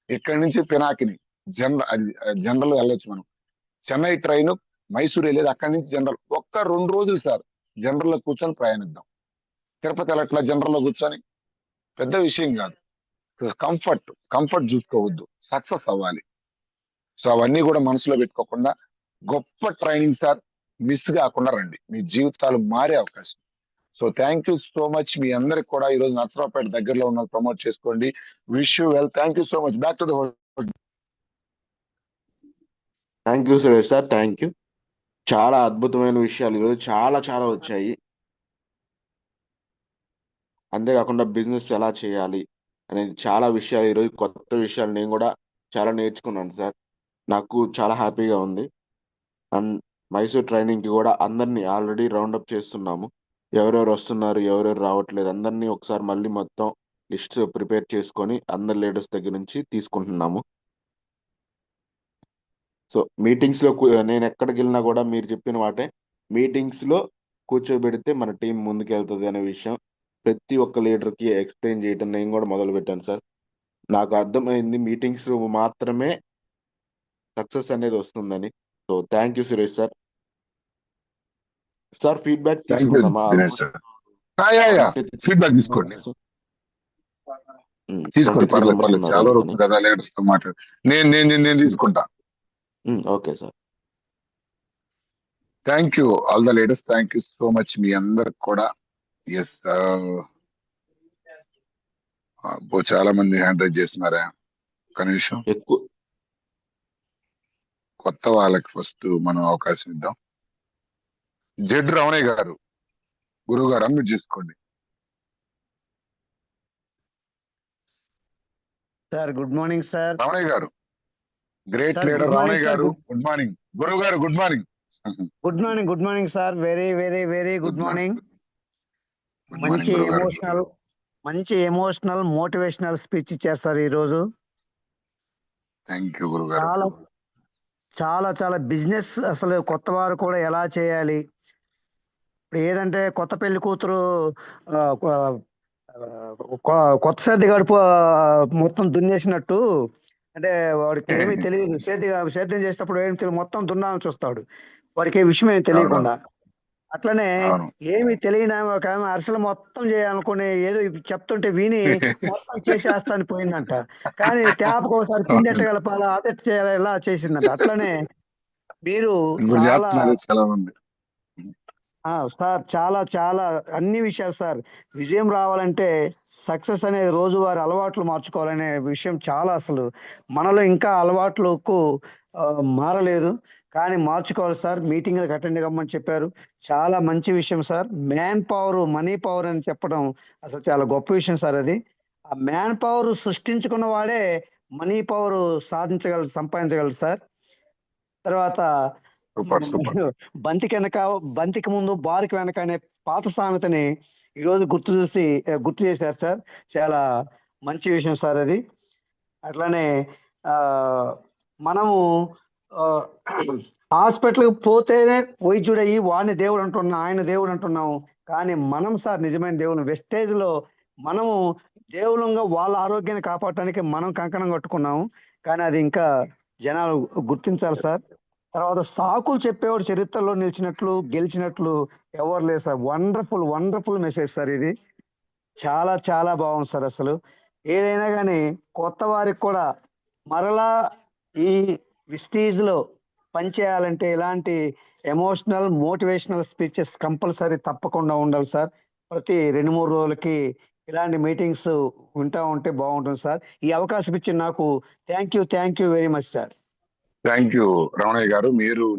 ఇక్కడి నుంచి పినాకిని జనరల్ వెళ్ళొచ్చు మనం. చెన్నై ట్రైన్ మైసూర్ వెళ్ళేది, అక్కడి నుంచి జనరల్. 2 రోజులు సార్ జనరల్ లో కూర్చొని ప్రయాణిద్దాం. తిరుపతి వెళ్ళట్లా జనరల్ లో కూర్చొని, పెద్ద విషయం కాదు. కంఫర్ట్ చూసుకోవద్దు, సక్సెస్ అవ్వాలి. సో అవన్నీ కూడా మనసులో పెట్టుకోకుండా గొప్ప ట్రైనింగ్ సార్, మిస్ కాకుండా రండి, మీ జీవితాలు మారే అవకాశం. So thank you so much. మీ అందరికి కూడా ఈ రోజు నర్సరావుపేట దగ్గరలో ఉన్న ప్రమోట్ చేసుకోండి. Wish you well. Thank you so much. Back to the whole. Thank you Suresh sir, thank you. చాలా అద్భుతమైన విషయాలు ఈరోజు చాలా చాలా వచ్చాయి. అంతేకాకుండా బిజినెస్ ఎలా చేయాలి అనేది చాలా విషయాలు, ఈరోజు కొత్త విషయాలు నేను కూడా చాలా నేర్చుకున్నాను సార్. నాకు చాలా హ్యాపీగా ఉంది. అండ్ మైసూర్ ట్రైనింగ్కి కూడా అందరినీ ఆల్రెడీ రౌండప్ చేస్తున్నాము. ఎవరెవరు వస్తున్నారు, ఎవరెవరు రావట్లేదు, అందరినీ ఒకసారి మళ్ళీ మొత్తం లిస్ట్ ప్రిపేర్ చేసుకొని అందరి లీడర్స్ దగ్గర నుంచి తీసుకుంటున్నాము. సో మీటింగ్స్లో నేను ఎక్కడికి వెళ్ళినా కూడా మీరు చెప్పిన వాటే, మీటింగ్స్లో కూర్చోబెడితే మన టీం ముందుకెళ్తుంది అనే విషయం ప్రతి ఒక్క లీడర్కి ఎక్స్ప్లెయిన్ చేయడం నేను కూడా మొదలు పెట్టాను సార్. నాకు అర్థమైంది మీటింగ్స్ మాత్రమే సక్సెస్ అనేది వస్తుందని. So thank you Suresh sir. Sir feedback thank you తీసుకుందామా? దినేష్ సార్. ఫీడ్బ్యాక్ తీసుకోండి, తీసుకోండి, పర్లేదు. చాలా రోజు కదా లీడర్స్ తో మాట్లాడు. నేను తీసుకుంటా. Okay sir. Thank you all the leaders, thank you so much మీ అందరికి కూడా. ఎస్, చాలా మంది హ్యాండ్ రైజ్ చేస్తున్నారా, కనీసం ఎక్కువ కొత్త వాళ్ళకి ఫస్ట్ మనం అవకాశం ఇద్దాం. జెడ్ రమణయ్య గారు, గురువు గారు అన్మ్యూట్ చేసుకోండి. Sir good morning sir. Ramanayya garu, great leader Ramanayya garu, good morning. గురువు గారు good morning. Good morning sir. Very very very good morning. మంచి ఎమోషనల్ మోటివేషనల్ స్పీచ్ ఇచ్చారు సార్ ఈ రోజు. థ్యాంక్ యూ గురువు గారు. చాలా చాలా బిజినెస్ అసలు కొత్త వారు కూడా ఎలా చేయాలి. ఇప్పుడు ఏదంటే కొత్త పెళ్లి కూతురు కొత్త సేద్ది గడుపు మొత్తం దున్నేసినట్టు, అంటే వాడికి ఏమీ తెలియదు. సేద్యం చేసేటప్పుడు ఏమి తెలియదు, మొత్తం దున్నాల్సి వస్తాడు, వాడికి విషయం ఏమి తెలియకుండా. అట్లనే ఏమి తెలియని ఒక ఆమె అరిసెలు మొత్తం చేయాలనుకుని ఏదో చెప్తుంటే విని మొత్తం చేసేస్తాను పోయిందంట. కానీ తేపకు ఒకసారి పిండి ఎట్ట కలపాలా, అదే చేయాలి, ఇలా చేసిందంట. అట్లనే మీరు చాలా సార్ చాలా చాలా అన్ని విషయాలు సార్. విజయం రావాలంటే సక్సెస్ అనేది రోజువారి అలవాట్లు మార్చుకోవాలనే విషయం చాలా, అసలు మనలో ఇంకా అలవాట్లకు మారలేదు, కానీ మార్చుకోవాలి సార్. మీటింగ్లకు అటెండ్ కమ్మని చెప్పారు, చాలా మంచి విషయం sir. Man power money power అని చెప్పడం అసలు చాలా గొప్ప విషయం సార్. అది ఆ మ్యాన్ పవర్ సృష్టించుకున్న వాడే మనీ పవర్ సంపాదించగలరు సార్. తర్వాత బంతికి ముందు బారికి వెనక అనే పాత సామెతని ఈరోజు గుర్తు చేశారు సార్. చాలా మంచి విషయం సార్ అది. అట్లానే మనము హాస్పిటల్కి పోతేనే వైద్యుడయ్యి వాడిని దేవుడు అంటున్నాం, ఆయన దేవుడు అంటున్నాము. కానీ మనం సార్ నిజమైన దేవుని వెస్టేజ్లో మనము దేవులంగా వాళ్ళ ఆరోగ్యాన్ని కాపాడటానికి మనం కంకణం కట్టుకున్నాము. కానీ అది ఇంకా జనాలు గుర్తించాలి సార్. తర్వాత సాకులు చెప్పేవాడు చరిత్రలో నిలిచినట్లు గెలిచినట్లు ఎవరు లేదు sir. Wonderful wonderful message sir ఇది. చాలా చాలా బాగుంది సార్. అసలు ఏదైనా కానీ కొత్త వారికి కూడా మరలా ఈ విస్టీజ్లో పనిచేయాలంటే ఇలాంటి ఎమోషనల్ మోటివేషనల్ స్పీచెస్ కంపల్సరీ తప్పకుండా ఉండాలి సార్. ప్రతి 2-3 రోజులకి ఇలాంటి మీటింగ్స్ వింటా ఉంటే బాగుంటుంది సార్. ఈ అవకాశం ఇచ్చిన నాకు thank you very much sir. Thank you Ramanayya garu. మీరు